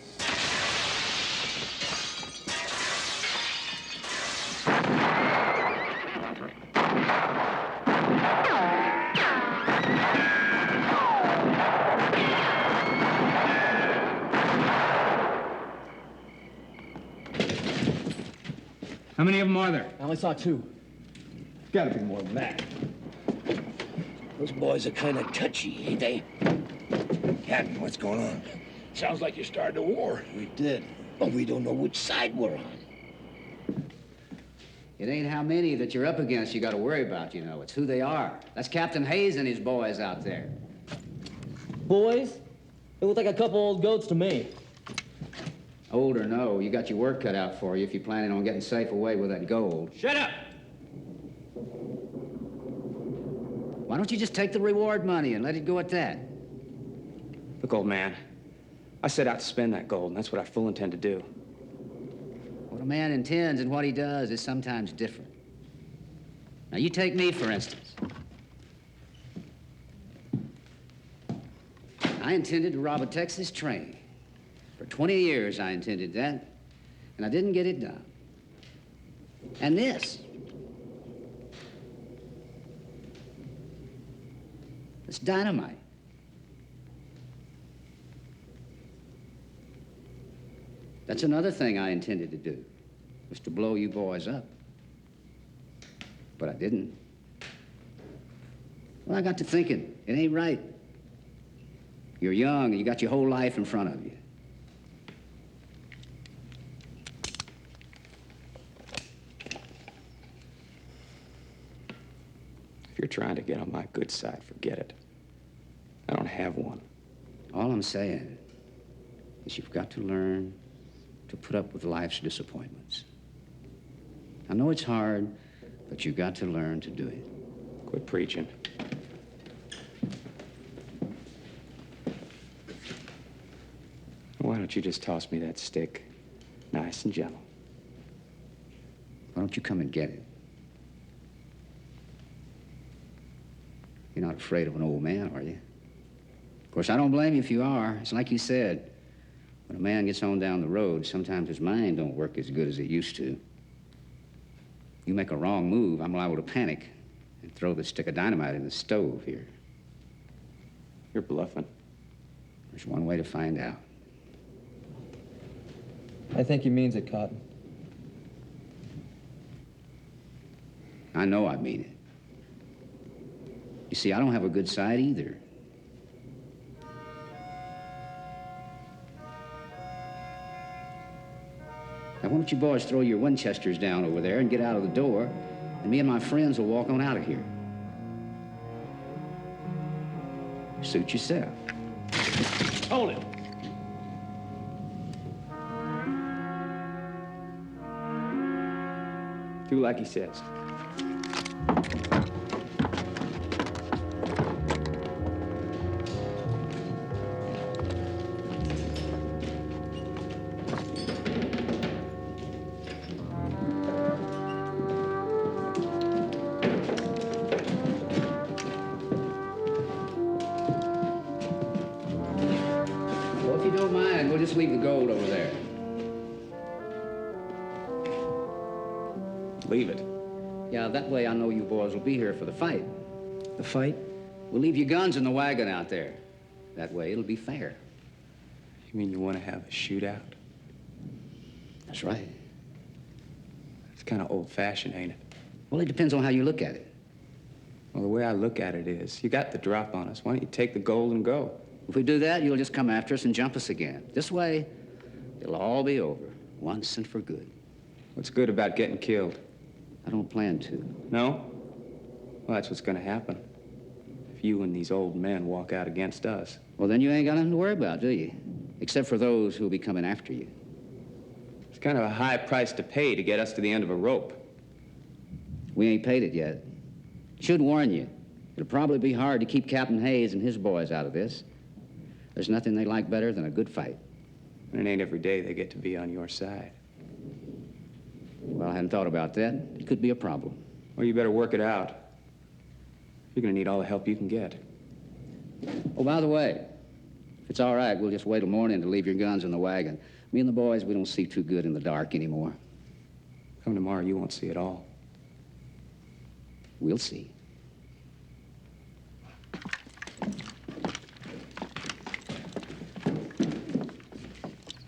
How many of them are there? I only saw 2. Gotta be more than that. Those boys are kind of touchy, ain't they? Captain, what's going on? Sounds like you started a war. We did. But we don't know which side we're on. It ain't how many that you're up against you got to worry about, you know. It's who they are. That's Captain Hayes and his boys out there. Boys? They look like a couple old goats to me. Old or no, you got your work cut out for you if you're planning on getting safe away with that gold. Shut up! Why don't you just take the reward money and let it go at that? Look, old man, I set out to spend that gold, and that's what I full intend to do. What a man intends and what he does is sometimes different. Now, you take me, for instance. I intended to rob a Texas train. For 20 years, I intended that, and I didn't get it done. And this. It's dynamite. That's another thing I intended to do, was to blow you boys up. But I didn't. Well, I got to thinking, it ain't right. You're young, and you got your whole life in front of you. If you're trying to get on my good side, forget it. I don't have one. All I'm saying is you've got to learn to put up with life's disappointments. I know it's hard, but you've got to learn to do it. Quit preaching. Why don't you just toss me that stick, nice and gentle? Why don't you come and get it? You're not afraid of an old man, are you? Of course, I don't blame you if you are. It's like you said. When a man gets on down the road, sometimes his mind don't work as good as it used to. You make a wrong move, I'm liable to panic and throw the stick of dynamite in the stove here. You're bluffing. There's one way to find out. I think he means it, Cotton. I know I mean it. You see, I don't have a good side either. Now, why don't you boys throw your Winchesters down over there and get out of the door, and me and my friends will walk on out of here. Suit yourself. Hold it. Do like he says. leave the gold over there. Leave it. Yeah, that way I know you boys will be here for the fight. The fight? We'll leave your guns in the wagon out there. That way it'll be fair. You mean you want to have a shootout? That's right. It's kind of old-fashioned, ain't it? Well, it depends on how you look at it. Well, the way I look at it is, you got the drop on us. Why don't you take the gold and go? If we do that, you'll just come after us and jump us again. This way, it'll all be over, once and for good. What's good about getting killed? I don't plan to. No? Well, that's what's gonna happen. If you and these old men walk out against us. Well, then you ain't got nothing to worry about, do you? Except for those who'll be coming after you. It's kind of a high price to pay to get us to the end of a rope. We ain't paid it yet. Should warn you, it'll probably be hard to keep Captain Hayes and his boys out of this. There's nothing they like better than a good fight. And it ain't every day they get to be on your side. Well, I hadn't thought about that. It could be a problem. Well, you better work it out. You're gonna need all the help you can get. Oh, by the way, if it's all right, we'll just wait till morning to leave your guns in the wagon. Me and the boys, we don't see too good in the dark anymore. Come tomorrow, you won't see it all. We'll see.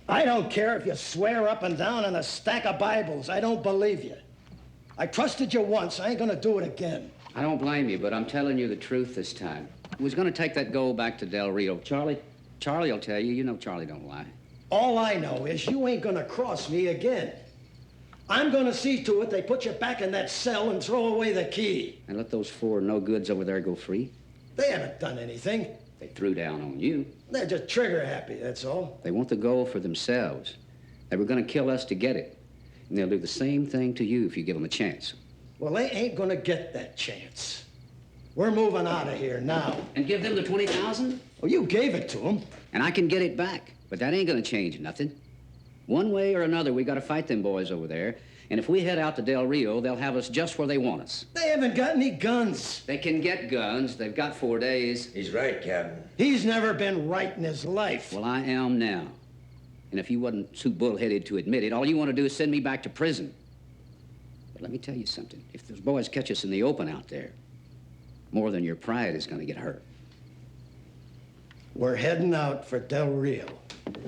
I don't care if you swear up and down on a stack of Bibles. I don't believe you. I trusted you once. I ain't gonna do it again. I don't blame you, but I'm telling you the truth this time. We was gonna take that gold back to Del Rio. Charlie will tell you. You know Charlie don't lie. All I know is you ain't gonna cross me again. I'm gonna see to it they put you back in that cell and throw away the key. And let those four no-goods over there go free? They haven't done anything. They threw down on you. They're just trigger happy, that's all. They want the gold for themselves. They were gonna kill us to get it. And they'll do the same thing to you if you give them a chance. Well, they ain't gonna get that chance. We're moving out of here now. And give them the 20,000? Well, you gave it to them. And I can get it back, but that ain't gonna change nothing. One way or another, we gotta fight them boys over there. And if we head out to Del Rio, they'll have us just where they want us. They haven't got any guns. They can get guns. They've got 4 days. He's right, Captain. He's never been right in his life. Well, I am now. And if you wasn't too bullheaded to admit it, all you want to do is send me back to prison. But let me tell you something. If those boys catch us in the open out there, more than your pride is going to get hurt. We're heading out for Del Rio.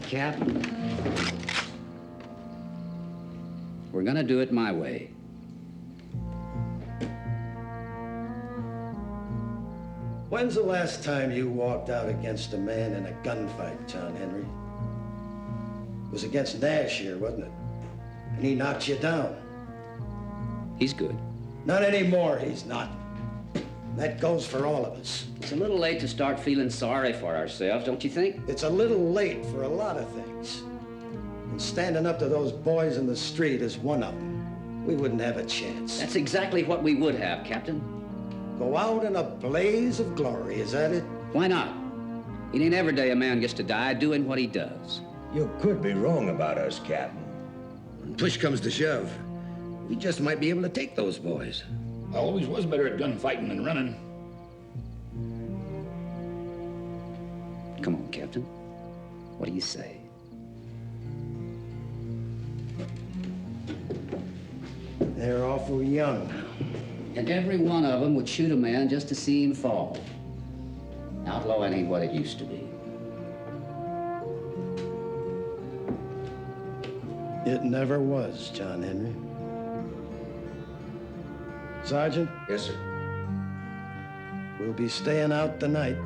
Captain, we're going to do it my way. When's the last time you walked out against a man in a gunfight, John Henry? It was against Nash here, wasn't it? And he knocked you down. He's good. Not anymore, he's not. That goes for all of us. It's a little late to start feeling sorry for ourselves, don't you think? It's a little late for a lot of things. And standing up to those boys in the street is one of them. We wouldn't have a chance. That's exactly what we would have, Captain. Go out in a blaze of glory, is that it? Why not? It ain't every day a man gets to die doing what he does. You could be wrong about us, Captain. When push comes to shove, we just might be able to take those boys. I always was better at gunfighting than running. Come on, Captain. What do you say? They're awful young now. And every one of them would shoot a man just to see him fall. Outlawing ain't what it used to be. It never was, John Henry. Sergeant? Yes, sir. We'll be staying out the night.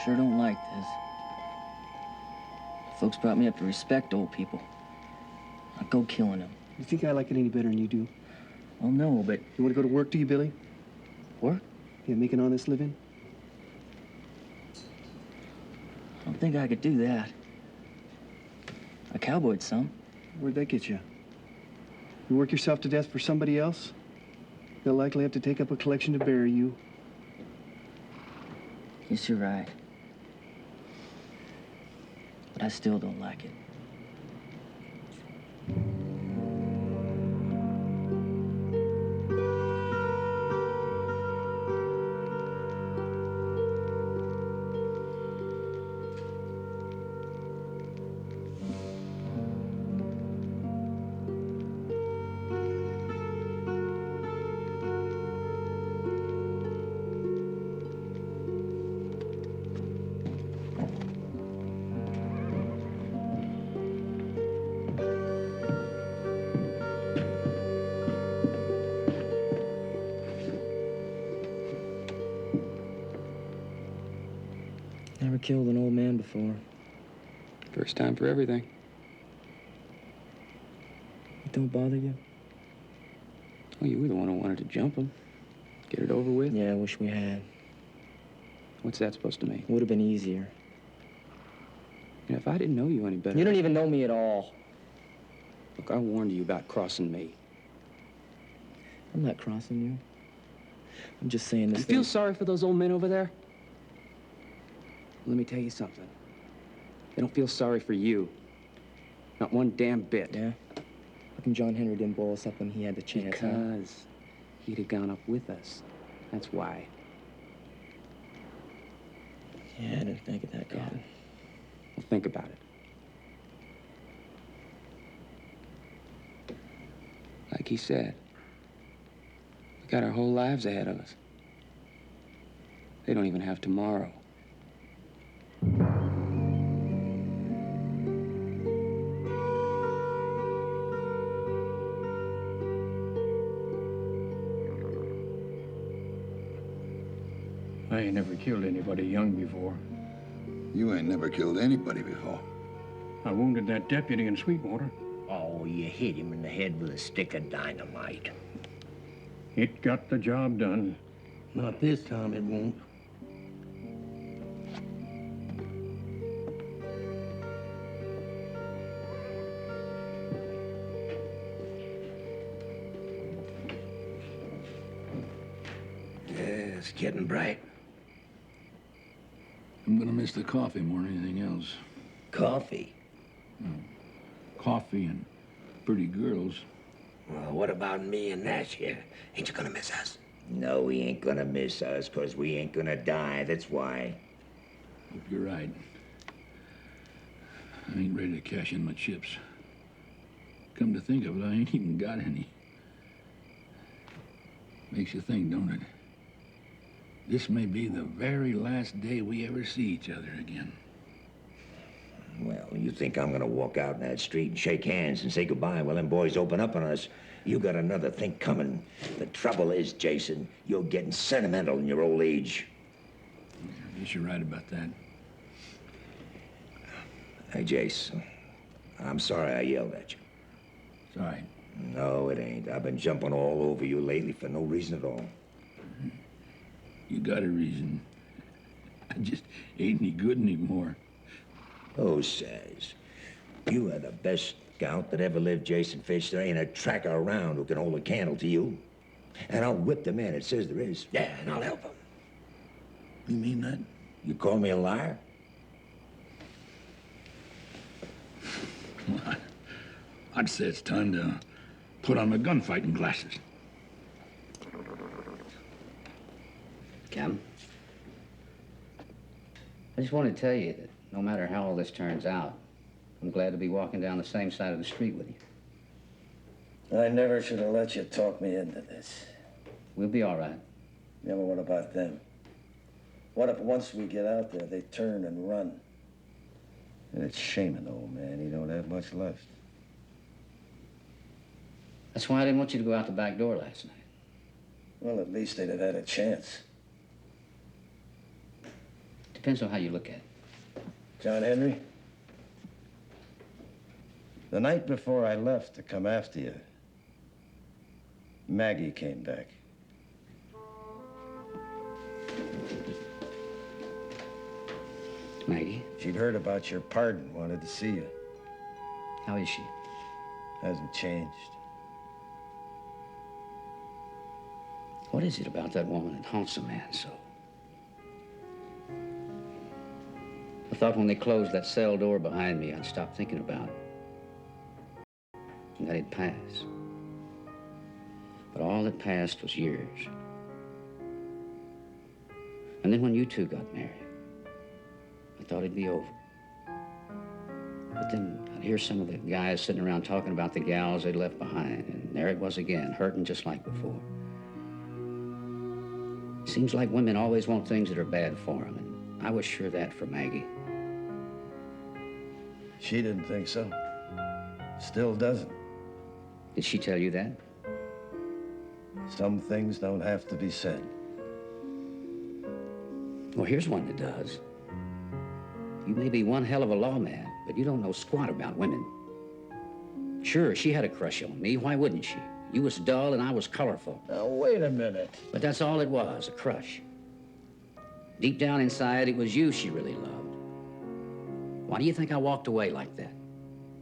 Sure don't like this. Folks brought me up to respect old people. I'll go killing them. You think I like it any better than you do? Well, no, but... You want to go to work, do you, Billy? Work? Yeah, make an honest living? I don't think I could do that. I cowboyed some. Where'd that get you? You work yourself to death for somebody else? They'll likely have to take up a collection to bury you. Guess you're right. But I still don't like it. Never killed an old man before. First time for everything. It don't bother you? Well, you were the one who wanted to jump him. Get it over with. Yeah, I wish we had. What's that supposed to mean? Would have been easier. You know, if I didn't know you any better... You don't even know me at all. Look, I warned you about crossing me. I'm not crossing you. I'm just saying this You feel sorry for those old men over there? Let me tell you something. They don't feel sorry for you. Not one damn bit. Yeah? How come John Henry didn't blow us up when he had the chance? Because he'd have gone up with us. That's why. Yeah, I didn't think of that, Colin. Well, think about it. Like he said, we got our whole lives ahead of us. They don't even have tomorrow. I ain't never killed anybody young before. You ain't never killed anybody before. I wounded that deputy in Sweetwater. Oh, you hit him in the head with a stick of dynamite. It got the job done. Not this time, it won't. Yeah, it's getting bright. I'm gonna miss the coffee more than anything else. Coffee? Coffee and pretty girls. Well, what about me and Nash here? Ain't you gonna miss us? No, he ain't gonna miss us, 'cause we ain't gonna die, that's why. Hope you're right. I ain't ready to cash in my chips. Come to think of it, I ain't even got any. Makes you think, don't it? This may be the very last day we ever see each other again. Well, you think I'm gonna walk out in that street and shake hands and say goodbye while them boys open up on us? You got another think coming. The trouble is, Jason, you're getting sentimental in your old age. I guess you're right about that. Hey, Jace, I'm sorry I yelled at you. Sorry. No, it ain't. I've been jumping all over you lately for no reason at all. You got a reason. I just ain't any good anymore. Who says? You are the best scout that ever lived, Jason Fish. There ain't a tracker around who can hold a candle to you. And I'll whip the man that says there is. Yeah, and I'll help him. You mean that? You call me a liar? I'd say it's time to put on my gunfighting glasses. Captain, I just wanted to tell you that no matter how all this turns out, I'm glad to be walking down the same side of the street with you. I never should have let you talk me into this. We'll be all right. Yeah, but what about them? What if once we get out there, they turn and run? And it's shaming the old man. He don't have much left. That's why I didn't want you to go out the back door last night. Well, at least they'd have had a chance. Depends on how you look at it. John Henry, the night before I left to come after you, Maggie came back. Maggie. She'd heard about your pardon, wanted to see you. How is she? Hasn't changed. What is it about that woman that haunts a man so? I thought when they closed that cell door behind me, I'd stop thinking about it. And that it'd pass. But all that passed was years. And then when you two got married, I thought it'd be over. But then I'd hear some of the guys sitting around talking about the gals they'd left behind, and there it was again, hurting just like before. Seems like women always want things that are bad for them, and I was sure of that for Maggie. She didn't think so. Still doesn't. Did she tell you that? Some things don't have to be said. Well, here's one that does. You may be one hell of a lawman, but you don't know squat about women. Sure, she had a crush on me. Why wouldn't she? You was dull and I was colorful. Now, wait a minute. But that's all it was, a crush. Deep down inside, it was you she really loved. Why do you think I walked away like that?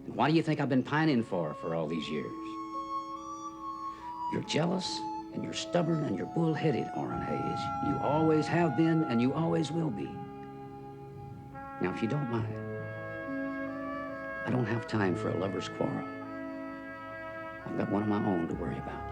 And why do you think I've been pining for her for all these years? You're jealous, and you're stubborn, and you're bullheaded, Orrin Hayes. You always have been, and you always will be. Now, if you don't mind, I don't have time for a lover's quarrel. I've got one of my own to worry about.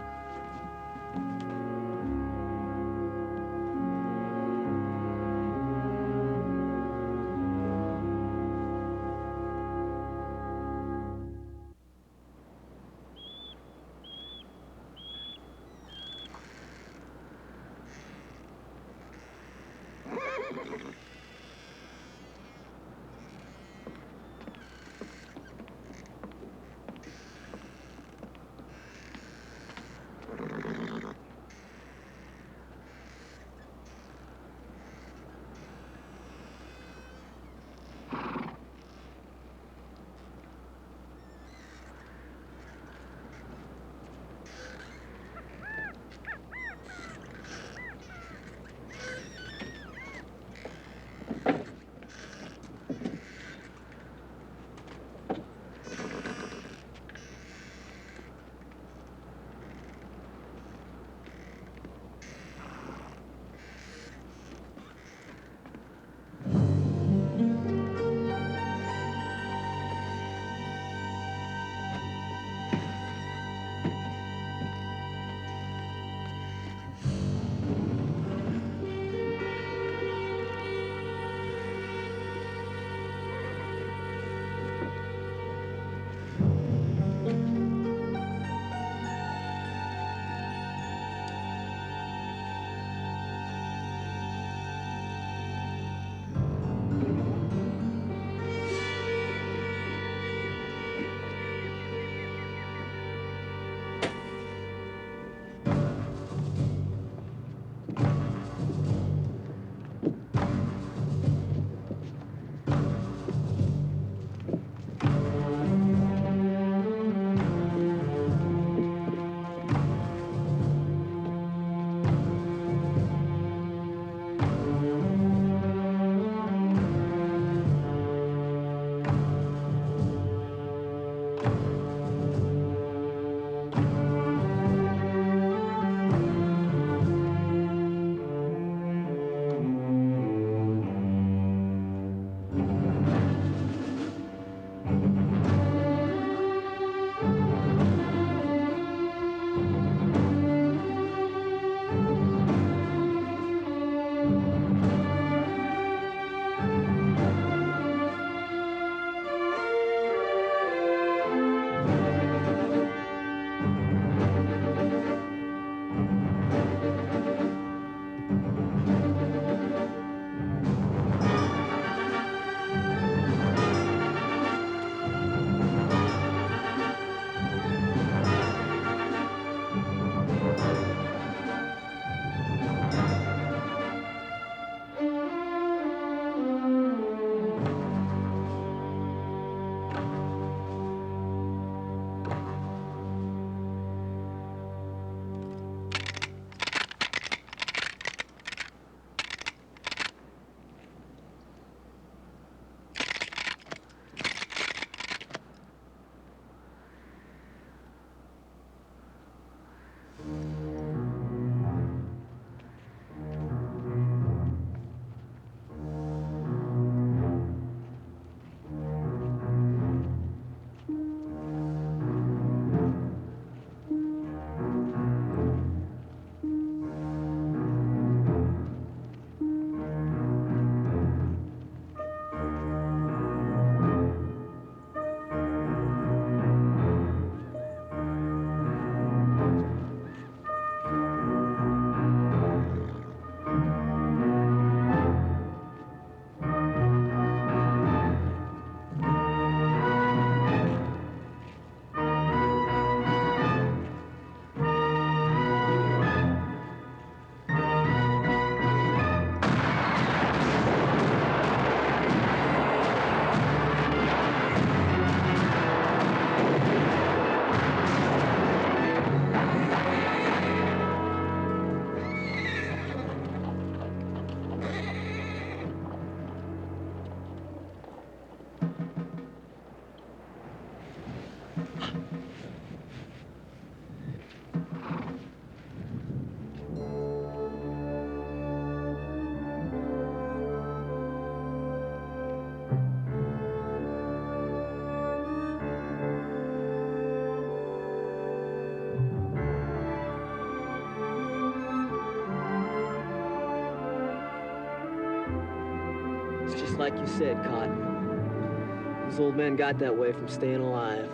Just like you said, Cotton. These old men got that way from staying alive.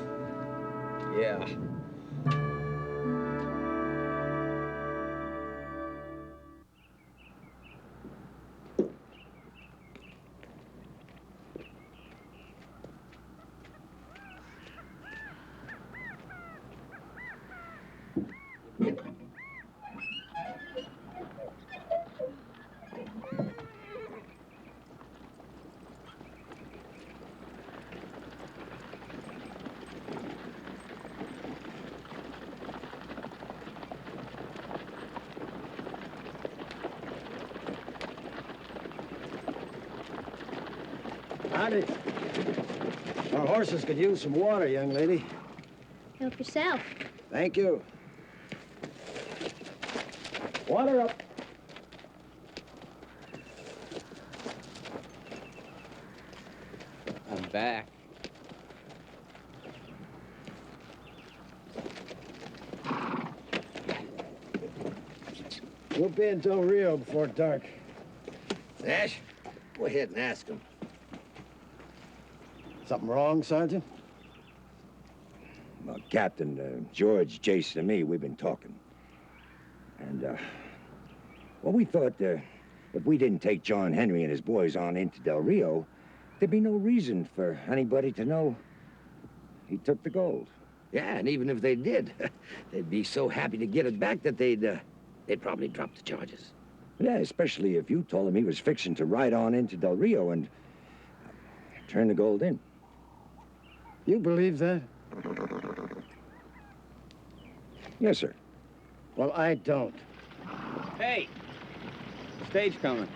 Yeah. Howdy. Our horses could use some water, young lady. Help yourself. Thank you. Water up. I'm back. We'll be in Del Rio before dark. Nash, go ahead and ask him. Something wrong, Sergeant? Well, Captain, George, Jason, and me, we've been talking. And, well, we thought if we didn't take John Henry and his boys on into Del Rio, there'd be no reason for anybody to know he took the gold. Yeah, and even if they did, they'd be so happy to get it back that they'd probably drop the charges. Yeah, especially if you told him he was fixing to ride on into Del Rio and turn the gold in. You believe that? Yes, sir. Well, I don't. Hey! Stage coming.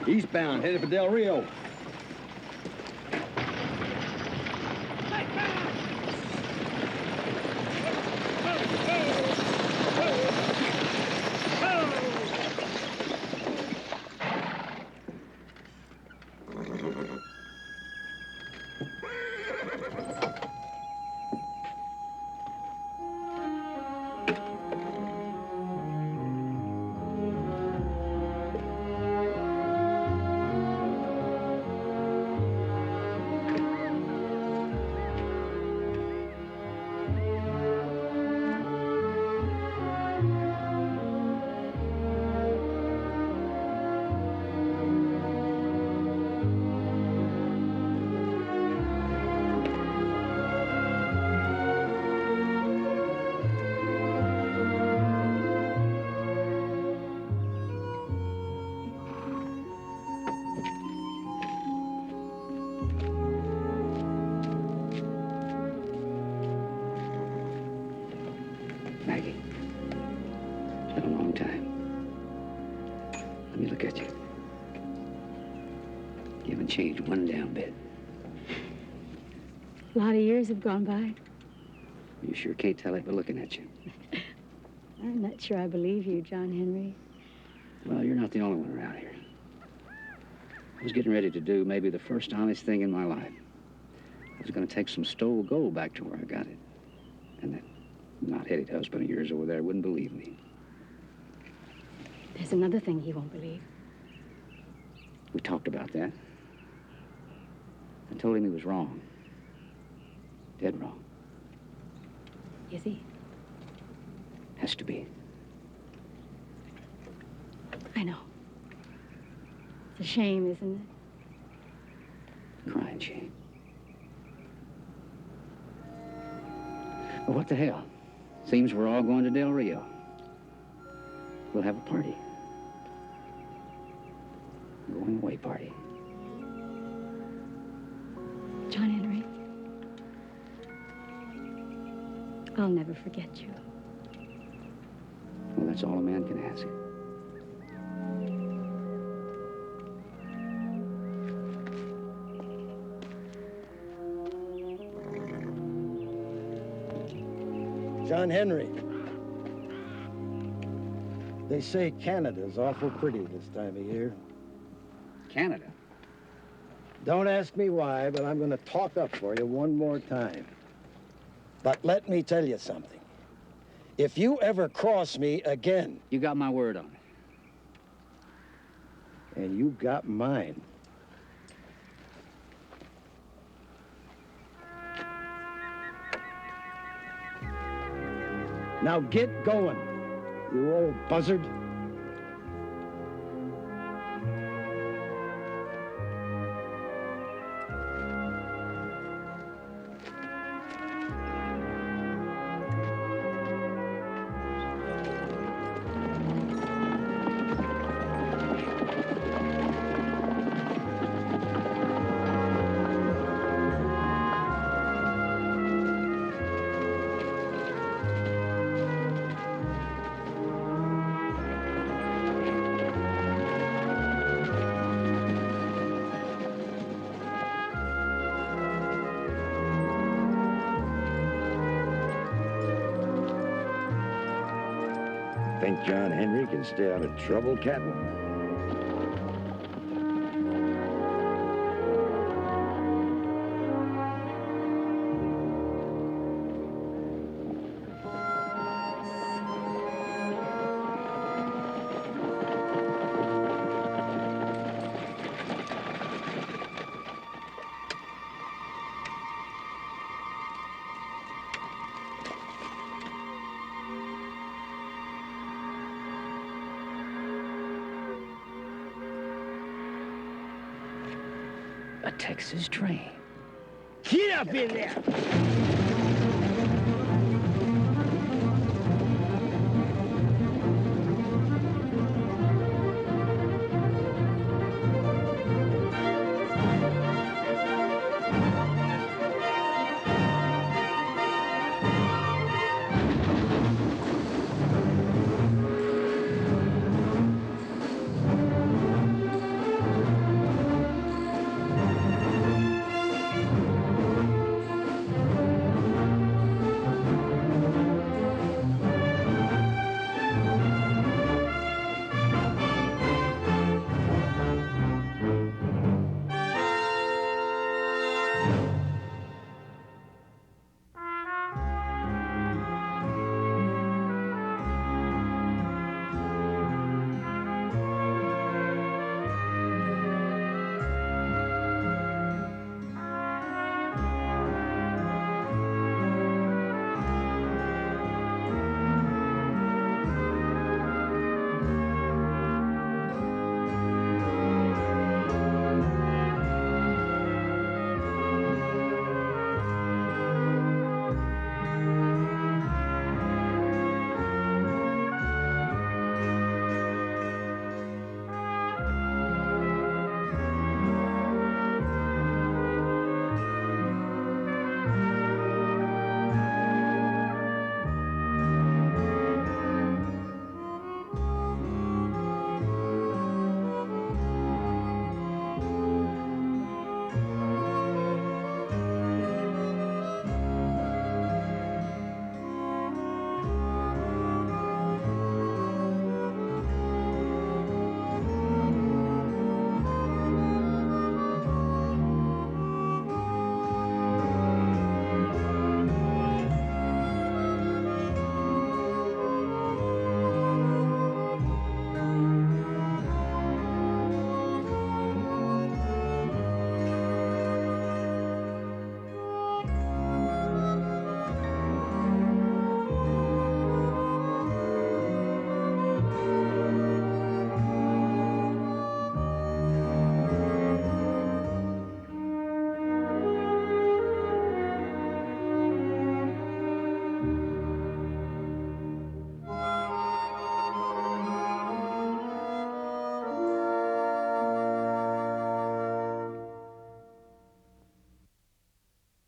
Eastbound, headed for Del Rio. Maggie, it's been a long time. Let me look at you. You haven't changed one damn bit. A lot of years have gone by. You sure can't tell it by looking at you. I'm not sure I believe you, John Henry. Well, you're not the only one around here. I was getting ready to do maybe the first honest thing in my life. I was going to take some stole gold back to where I got it. And that knot-headed husband of yours over there wouldn't believe me. There's another thing he won't believe. We talked about that. I told him he was wrong. Dead wrong. Is he? Has to be. I know. It's a shame, isn't it? Crying shame. Well, what the hell? Seems we're all going to Del Rio. We'll have a party. Going away party. John Henry, I'll never forget you. Well, that's all a man can ask. John Henry. They say Canada's awful pretty this time of year. Canada? Don't ask me why, but I'm going to talk up for you one more time. But let me tell you something. If you ever cross me again... You got my word on it. And you got mine. Now get going, you old buzzard. Think John Henry can stay out of trouble, Captain? A Texas train. Get up in there!